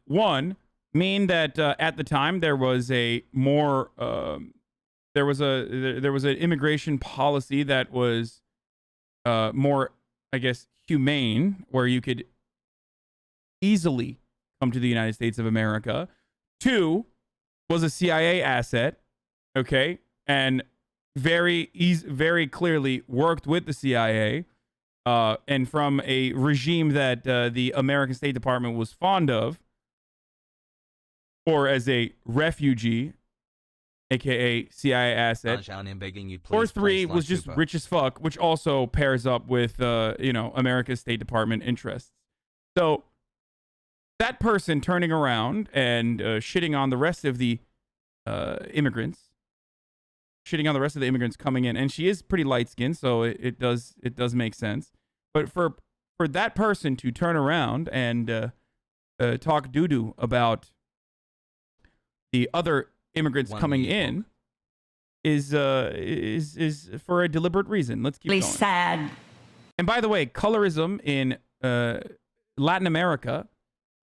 A: mean that at the time there was a more there was an immigration policy that was more, I guess, humane, where you could easily come to the United States of America. 2 was a CIA asset, okay, and very clearly worked with the CIA, and from a regime that the American State Department was fond of, or as a refugee, aka CIA asset. Or 3 was just rich as fuck, which also pairs up with America's State Department interests. So that person turning around and shitting on the rest of the immigrants coming in, and she is pretty light skinned, so it does make sense. But for that person to turn around and talk doo-doo about the other immigrants coming in is for a deliberate reason. Let's keep
E: really
A: going.
E: sad.
A: And by the way, colorism in Latin America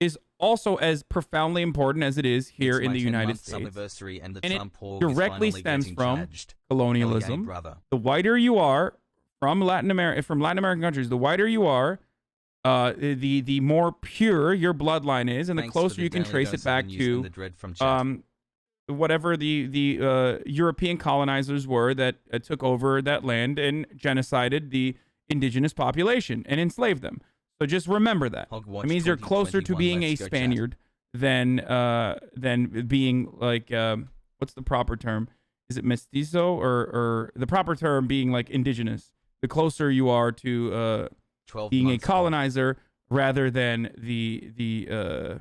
A: is also as profoundly important as it is here in the United States.
D: And
A: it directly stems from colonialism. The whiter you are from Latin American countries, the whiter you are, the more pure your bloodline is, and the closer you can trace it back to whatever the European colonizers were that took over that land and genocided the indigenous population and enslaved them. So just remember that. It means you're closer to being a Spaniard than being like what's the proper term? Is it mestizo or the proper term being like indigenous? The closer you are to being a colonizer rather than the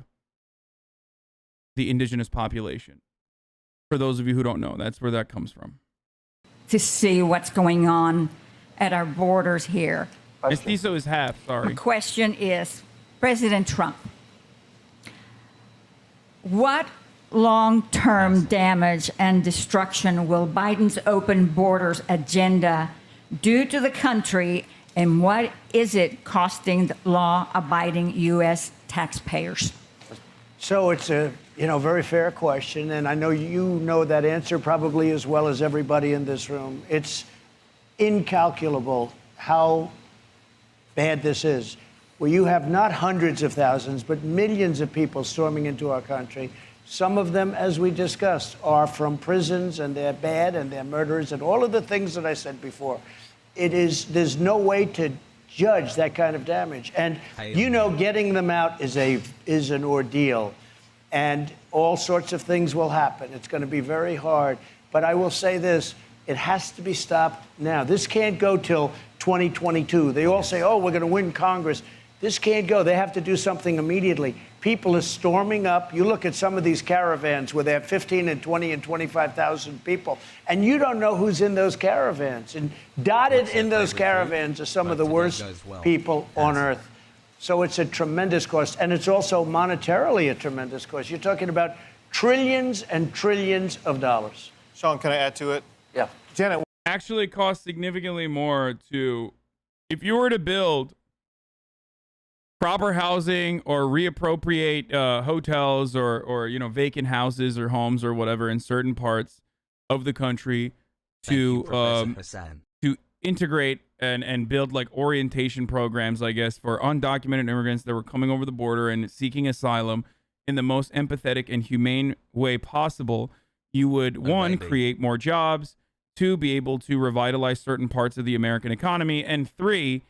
A: indigenous population. For those of you who don't know, that's where that comes from.
E: To see what's going on at our borders here.
A: Mestizo is half, sorry.
E: The question is, President Trump, what long-term damage and destruction will Biden's open borders agenda do to the country, and what is it costing the law-abiding U.S. taxpayers?
C: So it's a very fair question, and I know you know that answer probably as well as everybody in this room. It's incalculable how bad this is, where you have not hundreds of thousands, but millions of people storming into our country. Some of them, as we discussed, are from prisons, and they're bad, and they're murderers, and all of the things that I said before. There's no way to judge that kind of damage. And getting them out is an ordeal, and all sorts of things will happen. It's going to be very hard. But I will say this, it has to be stopped now. This can't go till 2022. They all say, oh, we're going to win Congress. This can't go. They have to do something immediately. People are storming up. You look at some of these caravans where they have 15 and 20 and 25,000 people, and you don't know who's in those caravans. And dotted in those caravans are some of the worst people on earth. So it's a tremendous cost, and it's also monetarily a tremendous cost. You're talking about trillions and trillions of dollars.
F: Sean, can I add to it?
C: Yeah.
F: Janet.
A: Actually costs significantly more if you were to build proper housing or reappropriate hotels or vacant houses or homes or whatever in certain parts of the country to integrate and build like orientation programs, I guess, for undocumented immigrants that were coming over the border and seeking asylum in the most empathetic and humane way possible. You would, create more jobs, 2, be able to revitalize certain parts of the American economy, and 3,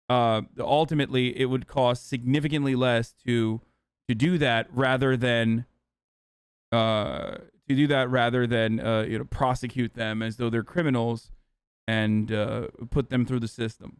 A: ultimately, it would cost significantly less to do that rather than prosecute them as though they're criminals and put them through the system.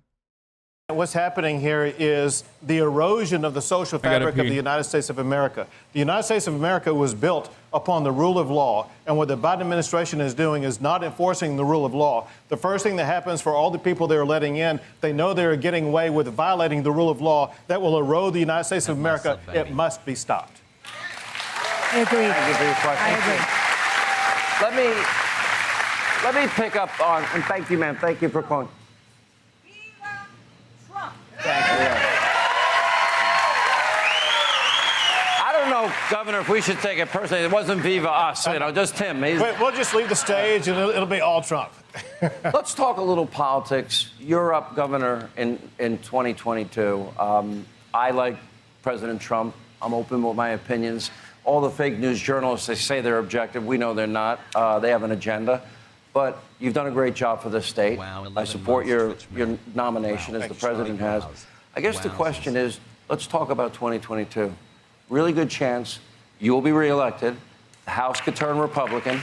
F: What's happening here is the erosion of the social fabric of the United States of America. The United States of America was built upon the rule of law, and what the Biden administration is doing is not enforcing the rule of law. The first thing that happens for all the people they're letting in, they know they're getting away with violating the rule of law that will erode the United States of America. It must be stopped.
E: I agree.
B: Thank you for your question.
E: I agree.
B: Let me pick up on, and thank you, ma'am. Thank you for calling. I don't know, Governor, if we should take it personally. It wasn't Viva Us, just him.
F: We'll just leave the stage and it'll be all Trump.
B: Let's talk a little politics. You're up, Governor, in 2022. I like President Trump. I'm open with my opinions. All the fake news journalists, they say they're objective. We know they're not. They have an agenda. But you've done a great job for this state. I support your nomination, as the president has. I guess the question is, let's talk about 2022. Really good chance you will be reelected. The House could turn Republican.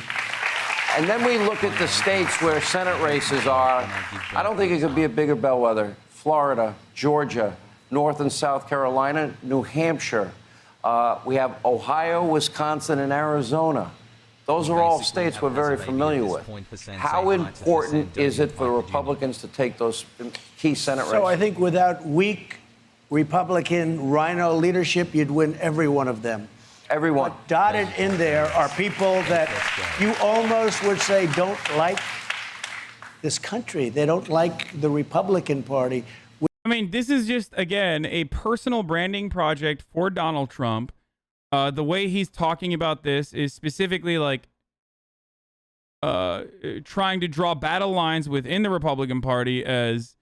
B: And then we look at the states where Senate races are. I don't think it could be a bigger bellwether. Florida, Georgia, North and South Carolina, New Hampshire. We have Ohio, Wisconsin, and Arizona. Those are all states we're very familiar with. How important is it for the Republicans to take those key Senate races?
C: So I think without weak Republican rhino leadership, you'd win every one of them.
B: Everyone.
C: But dotted in there are people that you almost would say don't like this country. They don't like the Republican Party.
A: I mean, this is just, again, a personal branding project for Donald Trump. The way he's talking about this is specifically like trying to draw battle lines within the Republican Party as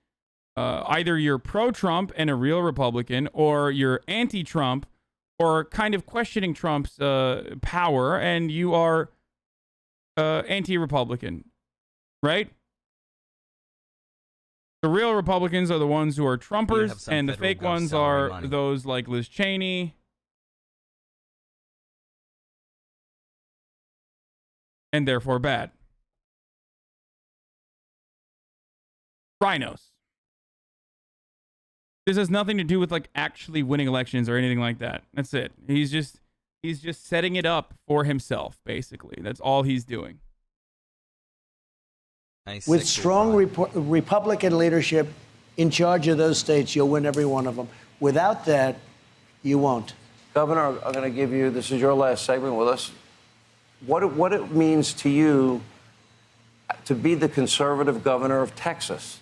A: either you're pro-Trump and a real Republican, or you're anti-Trump, or kind of questioning Trump's power, and you are anti-Republican, right? The real Republicans are the ones who are Trumpers, and the fake ones are those like Liz Cheney and therefore bad. Rhinos. This has nothing to do with like actually winning elections or anything like that. That's it. He's just setting it up for himself, basically. That's all he's doing.
C: With strong Republican leadership in charge of those states, you'll win every one of them. Without that, you won't.
B: Governor, I'm going to give you, this is your last segment with us. What it means to you to be the conservative governor of Texas.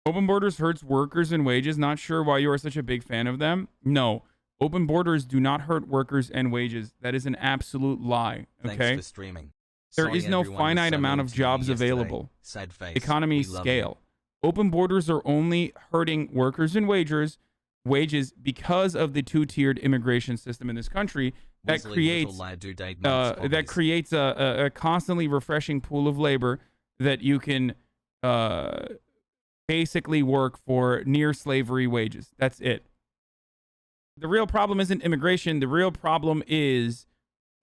A: Open borders hurts workers and wages. Not sure why you are such a big fan of them. No, open borders do not hurt workers and wages. That is an absolute lie. Okay.
D: Thanks for streaming.
A: There is no finite amount of jobs available. Economies scale. Open borders are only hurting workers and wages because of the two-tiered immigration system in this country that creates a constantly refreshing pool of labor that you can basically work for near slavery wages. That's it. The real problem isn't immigration. The real problem is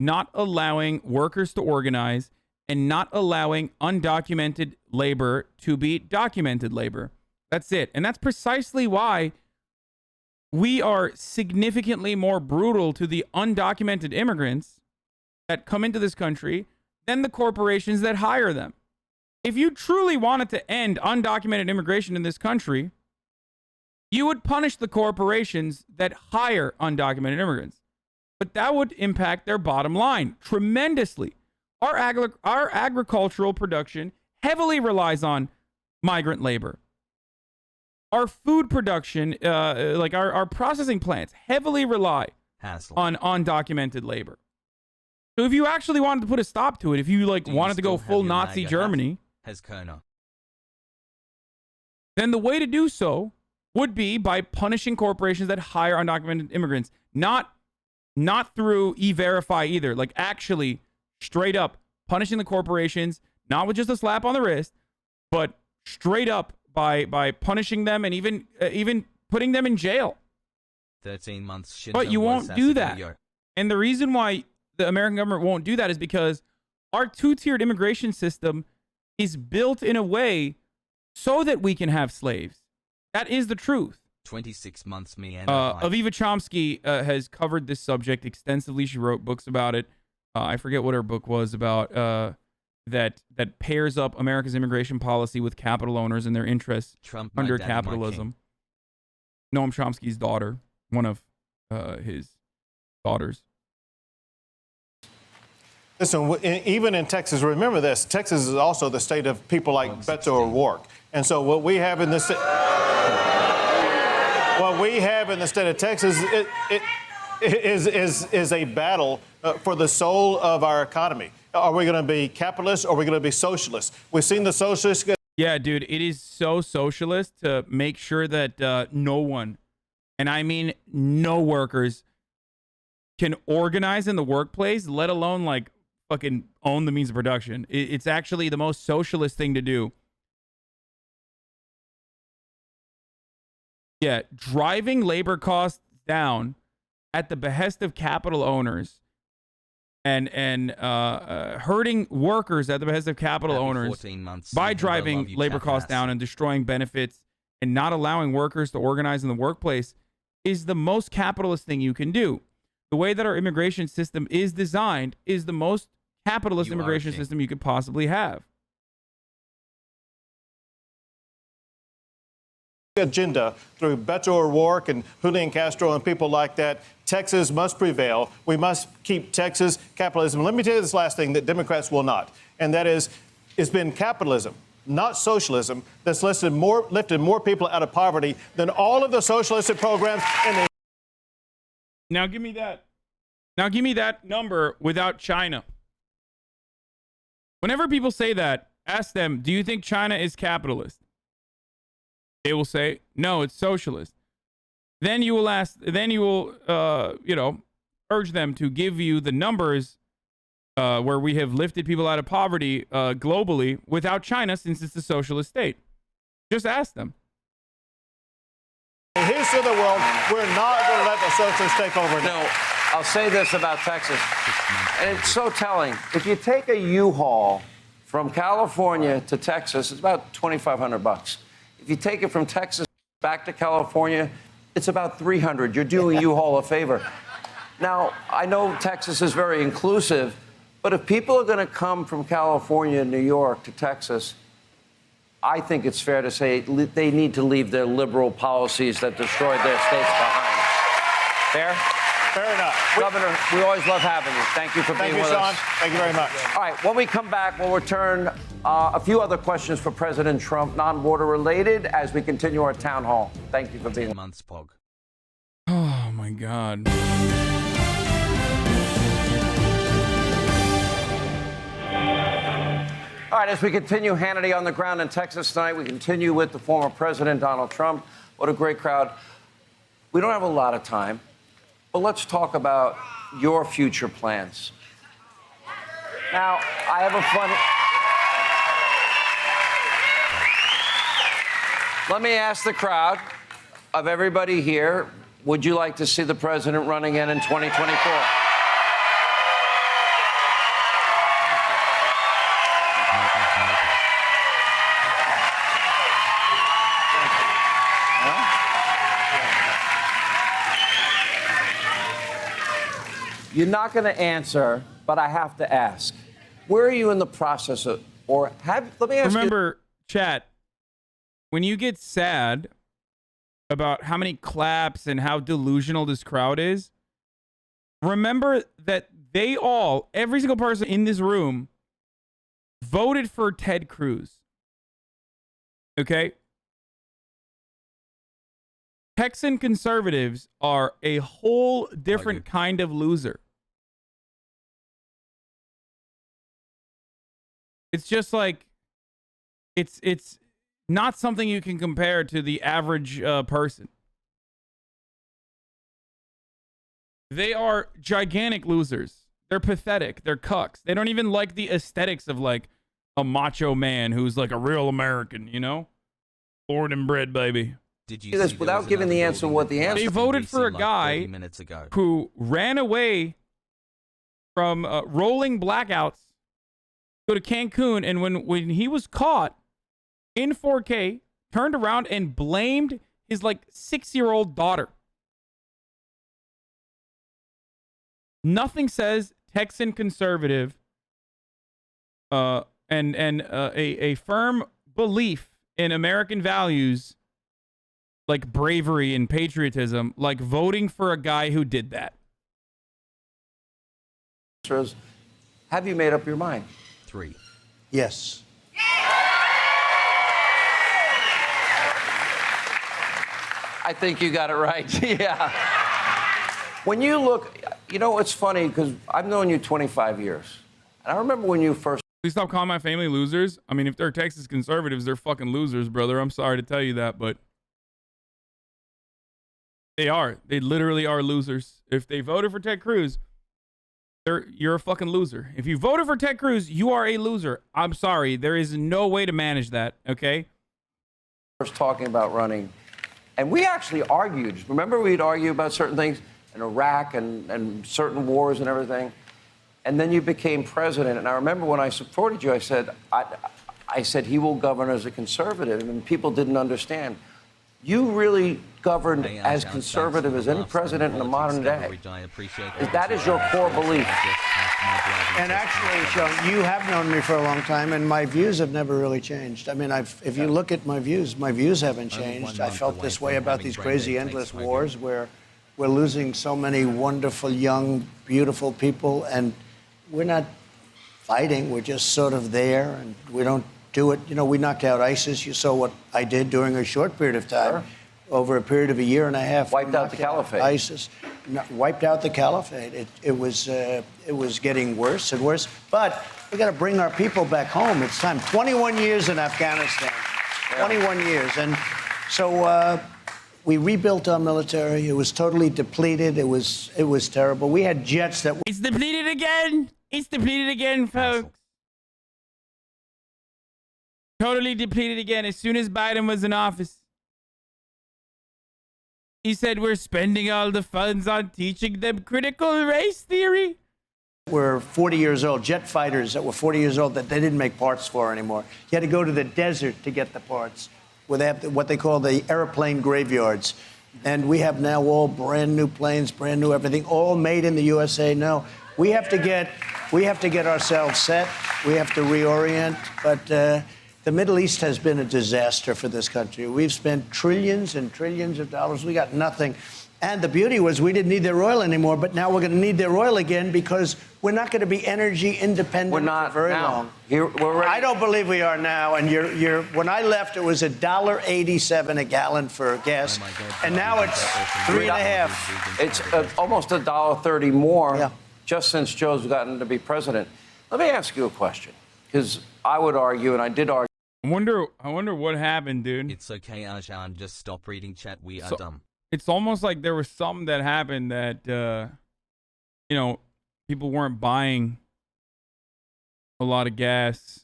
A: not allowing workers to organize and not allowing undocumented labor to be documented labor. That's it. And that's precisely why we are significantly more brutal to the undocumented immigrants that come into this country than the corporations that hire them. If you truly wanted to end undocumented immigration in this country, you would punish the corporations that hire undocumented immigrants. But that would impact their bottom line tremendously. Our agricultural production heavily relies on migrant labor. Our food production, like our processing plants, heavily rely on undocumented labor. So if you actually wanted to put a stop to it, if you like wanted to go full Nazi Germany, then the way to do so would be by punishing corporations that hire undocumented immigrants, not through E-Verify either, like actually straight up punishing the corporations, not with just a slap on the wrist, but straight up by punishing them and even putting them in jail.
D: 13 months.
A: But you won't do that. And the reason why the American government won't do that is because our two-tiered immigration system is built in a way so that we can have slaves. That is the truth.
D: 26 months, me and
A: Aviva Chomsky has covered this subject extensively. She wrote books about it. I forget what her book was about. That pairs up America's immigration policy with capital owners and their interests under capitalism. Noam Chomsky's daughter, one of his daughters.
F: Listen, even in Texas, remember this, Texas is also the state of people like Beto O'Rourke. And so what we have in this, what we have in the state of Texas is a battle for the soul of our economy. Are we going to be capitalists or are we going to be socialists? We've seen the socialists.
A: Yeah, dude, it is so socialist to make sure that no one, and I mean no workers, can organize in the workplace, let alone like fucking own the means of production. It's actually the most socialist thing to do. Yeah, driving labor costs down at the behest of capital owners and hurting workers at the behest of capital owners by driving labor costs down and destroying benefits and not allowing workers to organize in the workplace is the most capitalist thing you can do. The way that our immigration system is designed is the most capitalist immigration system you could possibly have.
F: agenda through Beto O'Rourke and Julian Castro and people like that, Texas must prevail. We must keep Texas capitalism. Let me tell you this last thing that Democrats will not, and that is it's been capitalism, not socialism, that's lifted more people out of poverty than all of the socialistic programs in the...
A: Now give me that. Now give me that number without China. Whenever people say that, ask them, do you think China is capitalist? They will say, no, it's socialist. Then you will ask, urge them to give you the numbers where we have lifted people out of poverty globally without China, since it's a socialist state. Just ask them.
F: In the history of the world, we're not going to let the socialists take over.
B: No, I'll say this about Texas, and it's so telling. If you take a U-Haul from California to Texas, it's about $2,500. If you take it from Texas back to California, it's about $300. You're doing U-Haul a favor. Now, I know Texas is very inclusive, but if people are going to come from California, New York to Texas, I think it's fair to say they need to leave their liberal policies that destroyed their states behind. Fair?
F: Fair enough.
B: Governor, we always love having you. Thank you for being with
F: Sean.
B: us.
F: Thank you very much.
B: All right, when we come back, we'll return a few other questions for President Trump, non-border related, as we continue our town hall. Thank you for being with us.
D: Months, Pog.
A: Oh, my God.
B: All right, as we continue Hannity on the ground in Texas tonight, we continue with the former President Donald Trump. What a great crowd. We don't have a lot of time, but let's talk about your future plans. Now, I have a funny... Let me ask the crowd of everybody here, would you like to see the president run again in 2024? You're not going to answer, but I have to ask. Where are you in the process of, let me ask
A: Remember, chat, when you get sad about how many claps and how delusional this crowd is, remember that every single person in this room voted for Ted Cruz. Okay? Texan conservatives are a whole different kind of loser. It's just like, it's not something you can compare to the average person. They are gigantic losers. They're pathetic. They're cucks. They don't even like the aesthetics of like a macho man who's like a real American, you know? Born and bred, baby.
D: Did you
B: this without giving the answer what the answer?
A: They voted for a guy who ran away from rolling blackouts, go to Cancun, and when he was caught in 4K, turned around and blamed his like 6-year-old daughter. Nothing says Texan conservative and a firm belief in American values like bravery and patriotism, like voting for a guy who did that.
B: Have you made up your mind?
D: 3.
C: Yes.
B: I think you got it right. Yeah. When you look, you know, it's funny because I've known you 25 years. And I remember when you first...
A: Please stop calling my family losers. I mean, if they're Texas conservatives, they're fucking losers, brother. I'm sorry to tell you that, but they are. They literally are losers. If they voted for Ted Cruz, you're a fucking loser. If you voted for Ted Cruz, you are a loser. I'm sorry. There is no way to manage that, okay?
B: First talking about running, and we actually argued. Remember we'd argue about certain things in Iraq and certain wars and everything? And then you became president. And I remember when I supported you, I said he will govern as a conservative. And people didn't understand. You really governed as conservative as any president in the modern day. That is your core belief.
C: And actually, Sean, you have known me for a long time, and my views have never really changed. I mean, if you look at my views haven't changed. I felt this way about these crazy, endless wars where we're losing so many wonderful, young, beautiful people, and we're not fighting. We're just sort of there, and we don't do it. You know, we knocked out ISIS. You saw what I did during a short period of time. Sure. Over a period of a year and a half.
B: Wiped out the caliphate.
C: ISIS wiped out the caliphate. It was getting worse and worse. But we got to bring our people back home. It's time. 21 years in Afghanistan. 21 years. And so we rebuilt our military. It was totally depleted. It was terrible. We had jets that...
A: It's depleted again. It's depleted again, folks. Totally depleted again as soon as Biden was in office. He said we're spending all the funds on teaching them critical race theory.
C: We're 40 years old, jet fighters that were 40 years old that they didn't make parts for anymore. You had to go to the desert to get the parts, where they have what they call the airplane graveyards. And we have now all brand new planes, brand new everything, all made in the USA. No, we have to get ourselves set. We have to reorient. But the Middle East has been a disaster for this country. We've spent trillions and trillions of dollars. We got nothing. And the beauty was we didn't need their oil anymore, but now we're going to need their oil again because we're not going to be energy independent for very long. I don't believe we are now. And when I left, it was $1.87 a gallon for gas, and now it's $3.50.
B: It's almost $1.30 more just since Joe's gotten to be president. Let me ask you a question, because I would argue, and I did argue.
A: I wonder what happened, dude.
D: It's okay, Hassan. Just stop reading chat. We are dumb.
A: It's almost like there was something that happened that, people weren't buying a lot of gas.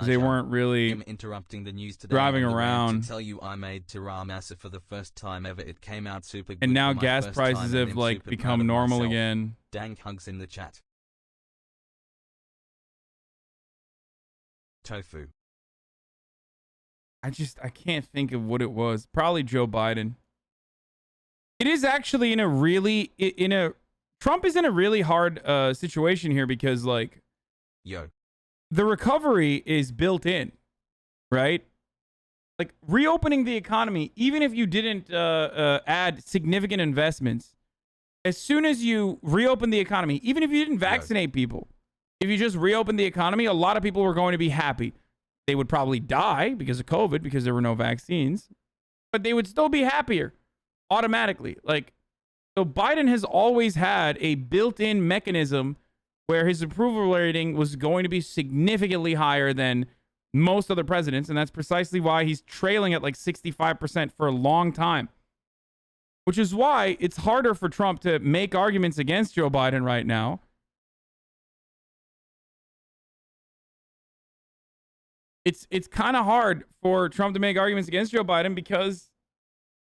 A: They weren't really
D: interrupting the news today
A: driving around.
D: To tell you I made Tirah Masa for the first time ever. It came out super good.
A: And now gas prices have become normal again.
D: Dang hugs in the chat. Tofu.
A: I can't think of what it was. Probably Joe Biden. It is actually Trump is in a really hard situation here because the recovery is built in, right? Like reopening the economy, even if you didn't add significant investments, as soon as you reopen the economy, even if you didn't vaccinate people, if you just reopen the economy, a lot of people were going to be happy. They would probably die because of COVID because there were no vaccines, but they would still be happier automatically. So Biden has always had a built-in mechanism where his approval rating was going to be significantly higher than most other presidents, and that's precisely why he's trailing at 65% for a long time, which is why it's harder for Trump to make arguments against Joe Biden right now. It's kind of hard for Trump to make arguments against Joe Biden because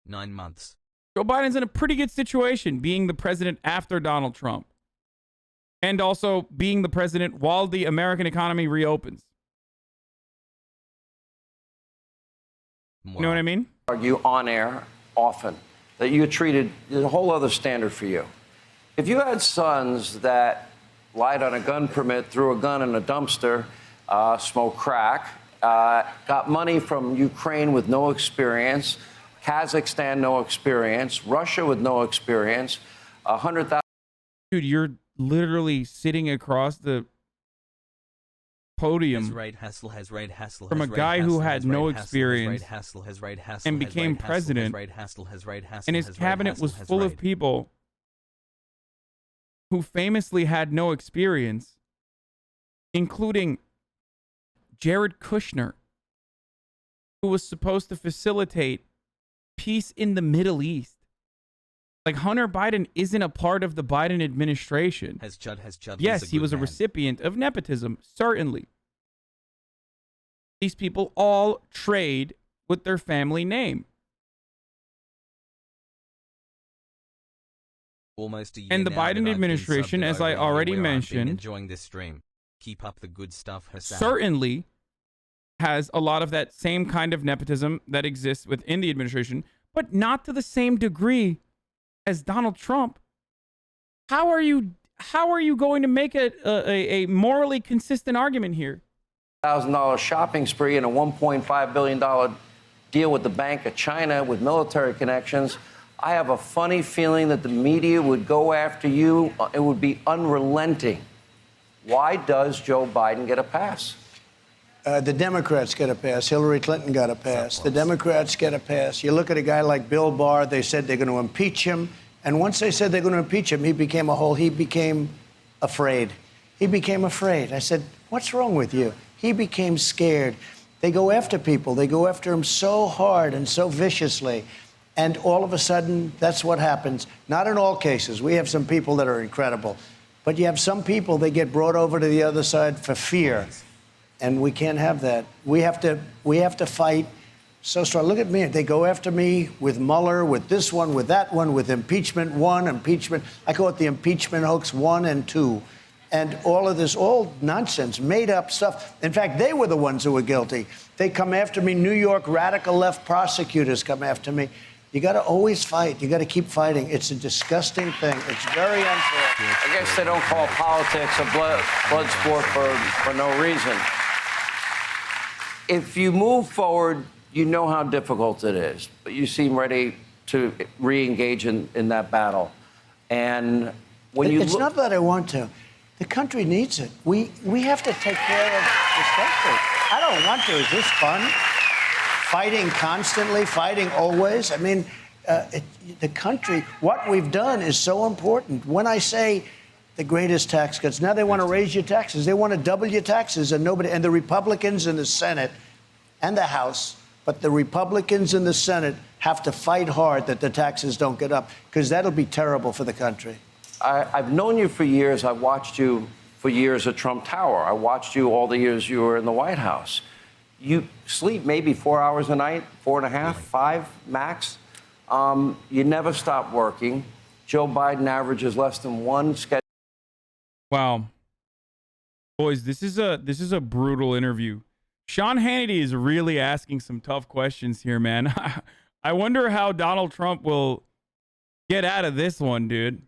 D: 9 months.
A: Joe Biden's in a pretty good situation being the president after Donald Trump and also being the president while the American economy reopens. You know what I mean?
B: Argue on air often that you treated a whole other standard for you. If you had sons that lied on a gun permit, threw a gun in a dumpster, smoked crack, got money from Ukraine with no experience, Kazakhstan no experience, Russia with no experience, 100,000.
A: Dude, you're literally sitting across the podium from a guy who had no experience and became president, and his cabinet was full of people who famously had no experience, including Jared Kushner, who was supposed to facilitate peace in the Middle East. Hunter Biden isn't a part of the Biden administration. Yes, he was a recipient of nepotism, certainly. These people all trade with their family name.
D: Almost a year
A: and the Biden administration, as I already mentioned,
D: enjoying this stream. Keep up the good stuff, Hassan.
A: Certainly has a lot of that same kind of nepotism that exists within the administration, but not to the same degree as Donald Trump. How are you going to make a morally consistent argument here?
B: $1,000 shopping spree and a $1.5 billion deal with the Bank of China with military connections. I have a funny feeling that the media would go after you. It would be unrelenting. Why does Joe Biden get a pass?
C: The Democrats get a pass. Hillary Clinton got a pass. The Democrats get a pass. You look at a guy like Bill Barr, they said they're going to impeach him. And once they said they're going to impeach him, he became afraid. He became afraid. I said, what's wrong with you? He became scared. They go after people. They go after him so hard and so viciously. And all of a sudden, that's what happens. Not in all cases. We have some people that are incredible. But you have some people, they get brought over to the other side for fear. And we can't have that. We have to fight so strong. Look at me. They go after me with Mueller, with this one, with that one, with impeachment 1, impeachment. I call it the impeachment hoax 1 and 2. And all of this, all nonsense, made up stuff. In fact, they were the ones who were guilty. They come after me. New York radical left prosecutors come after me. You got to always fight. You got to keep fighting. It's a disgusting thing. It's very unfair.
B: I guess they don't call politics a blood sport for no reason. If you move forward, you know how difficult it is, but you seem ready to re-engage in that battle. And when you
C: it's not that I want to. The country needs it. We have to take care of this country. I don't want to. Is this fun? Fighting constantly, fighting always. I mean, the country, what we've done is so important. When I say the greatest tax cuts, now they want to raise your taxes. They want to double your taxes, and the Republicans in the Senate and the House, but the Republicans in the Senate have to fight hard that the taxes don't get up, because that'll be terrible for the country.
B: I've known you for years. I've watched you for years at Trump Tower. I watched you all the years you were in the White House. You sleep maybe 4 hours a night, 4.5, 5 max. You never stop working. Joe Biden averages less than one schedule.
A: Wow. Boys, this is a brutal interview. Sean Hannity is really asking some tough questions here, man. I wonder how Donald Trump will get out of this one, dude.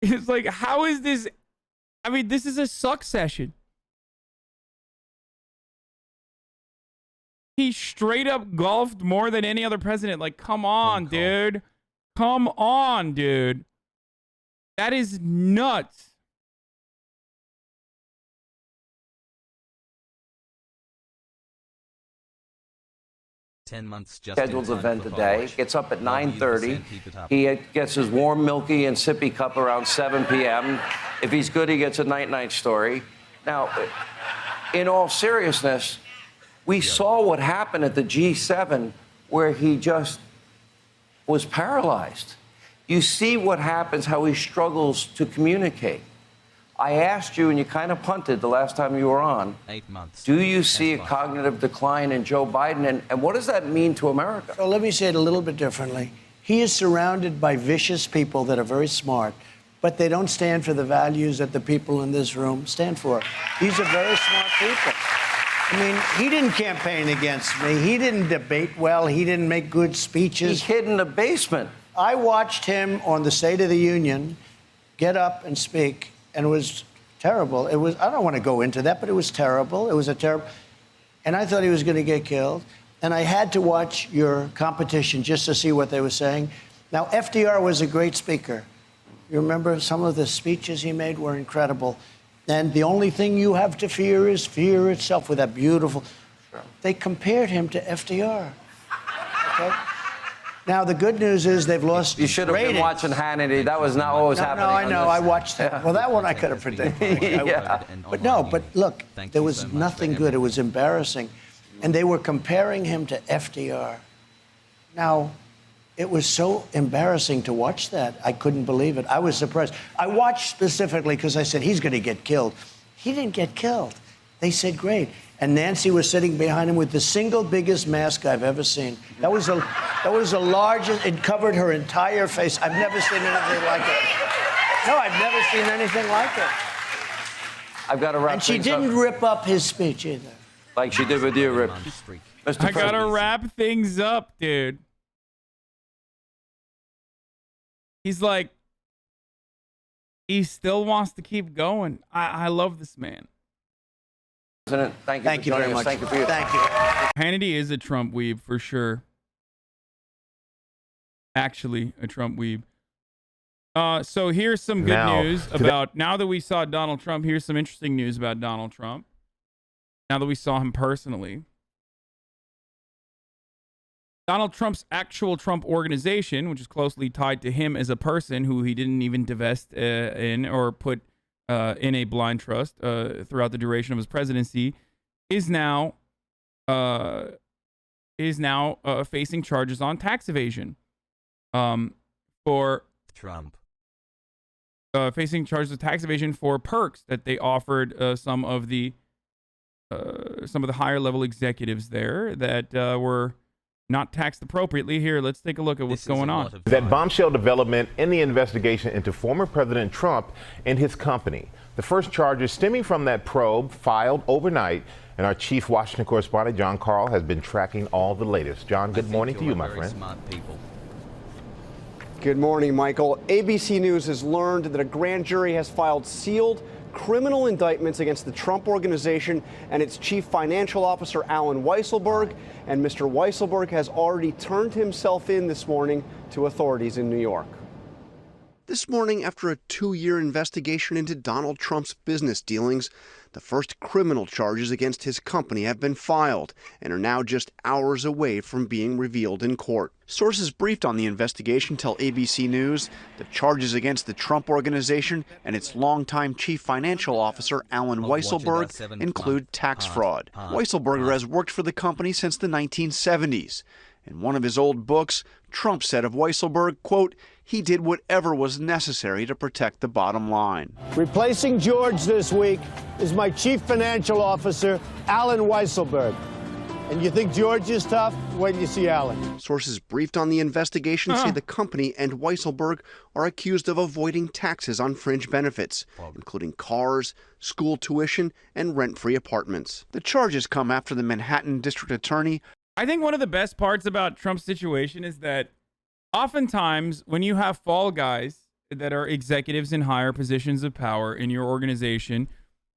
A: It's like, how is this? I mean, this is a suck session. He straight up golfed more than any other president. Like, come on, dude. Come on, dude. That is nuts.
B: Scheduled event today. Gets up at 9:30. He gets his warm, milky, and sippy cup around 7 p.m. If he's good, he gets a night-night story. Now, in all seriousness, we saw what happened at the G7, where he just was paralyzed. You see what happens, how he struggles to communicate. I asked you, and you kind of punted the last time you were on.
D: 8 months.
B: Do you see a cognitive decline in Joe Biden, and what does that mean to America?
C: So let me say it a little bit differently. He is surrounded by vicious people that are very smart, but they don't stand for the values that the people in this room stand for. These are very smart people. I mean, he didn't campaign against me. He didn't debate well. He didn't make good speeches.
B: He hid in the basement.
C: I watched him on the State of the Union get up and speak, and it was terrible. It was, I don't want to go into that, but it was terrible. It was a terrible, and I thought he was going to get killed. And I had to watch your competition just to see what they were saying. Now, FDR was a great speaker. You remember some of the speeches he made were incredible. And the only thing you have to fear is fear itself, with that beautiful. Sure. They compared him to FDR. Okay? Now, the good news is they've lost.
B: You should have been watching Hannity. That was not what was happening.
C: No, I know. I watched that. Well, that one I could have predicted.
B: Yeah.
C: But look, there was nothing good. It was embarrassing. And they were comparing him to FDR. Now, it was so embarrassing to watch that. I couldn't believe it. I was surprised. I watched specifically because I said, he's going to get killed. He didn't get killed. They said, great. And Nancy was sitting behind him with the single biggest mask I've ever seen. That was the largest. It covered her entire face. I've never seen anything like it. No, I've never seen anything like it.
B: I've got to wrap
C: And she
B: things
C: didn't
B: up.
C: rip up his speech either.
B: Like she did with you, Rip.
A: I gotta wrap things up, dude. He's like, he still wants to keep going. I love this man.
B: President, thank you
C: very much.
B: Thank you for your
C: Thank you.
A: Hannity is a Trump weeb for sure. Actually, a Trump weeb. So here's some good news about, now that we saw Donald Trump, here's some interesting news about Donald Trump. Now that we saw him personally. Donald Trump's actual Trump organization, which is closely tied to him as a person who he didn't even divest in or put in a blind trust throughout the duration of his presidency, is now facing charges on tax evasion. For
D: Trump.
A: Facing charges of tax evasion for perks that they offered some of the higher level executives there that were not taxed appropriately. Here, let's take a look at what's going on.
G: That bombshell development in the investigation into former President Trump and his company. The first charges stemming from that probe filed overnight, and our chief Washington correspondent, John Carl, has been tracking all the latest. John, good morning to you, my friend.
H: Good morning, Michael. ABC News has learned that a grand jury has filed sealed criminal indictments against the Trump Organization and its chief financial officer, Alan Weisselberg. And Mr. Weisselberg has already turned himself in this morning to authorities in New York. This morning, after a 2-year investigation into Donald Trump's business dealings, the first criminal charges against his company have been filed and are now just hours away from being revealed in court. Sources briefed on the investigation tell ABC News the charges against the Trump Organization and its longtime chief financial officer, Alan Weisselberg, include tax fraud. Weisselberg has worked for the company since the 1970s. In one of his old books, Trump said of Weisselberg, quote, he did whatever was necessary to protect the bottom line.
C: Replacing George this week is my chief financial officer, Alan Weisselberg. And you think George is tough? Wait till you see Alan.
H: Sources briefed on the investigation say the company and Weisselberg are accused of avoiding taxes on fringe benefits, including cars, school tuition, and rent-free apartments. The charges come after the Manhattan district attorney.
A: I think one of the best parts about Trump's situation is that oftentimes when you have fall guys that are executives in higher positions of power in your organization,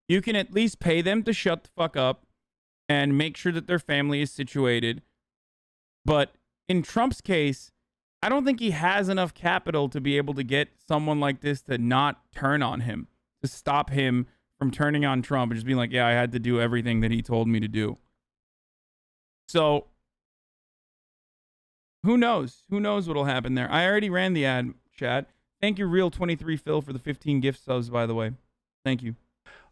A: you can at least pay them to shut the fuck up and make sure that their family is situated. But in Trump's case, I don't think he has enough capital to be able to get someone like this to not turn on him, to stop him from turning on Trump and just being like, yeah, I had to do everything that he told me to do. So who knows? Who knows what'll happen there? I already ran the ad, chat. Thank you, Real23 Phil, for the 15 gift subs, by the way. Thank you.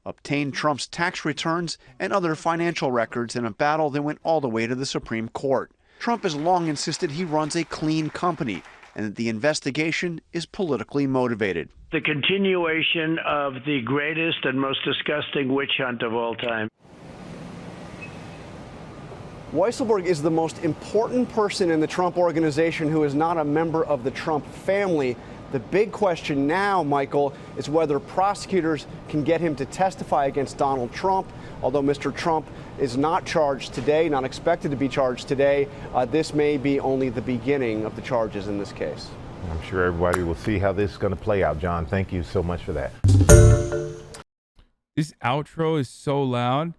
H: Obtained Trump's tax returns and other financial records in a battle that went all the way to the Supreme Court. Trump has long insisted he runs a clean company and that the investigation is politically motivated.
I: The continuation of the greatest and most disgusting witch hunt of all time.
H: Weisselberg is the most important person in the Trump Organization who is not a member of the Trump family. The big question now, Michael, is whether prosecutors can get him to testify against Donald Trump. Although Mr. Trump is not charged today, not expected to be charged today, this may be only the beginning of the charges in this case.
G: I'm sure everybody will see how this is going to play out. John, thank you so much for that.
A: This outro is so loud.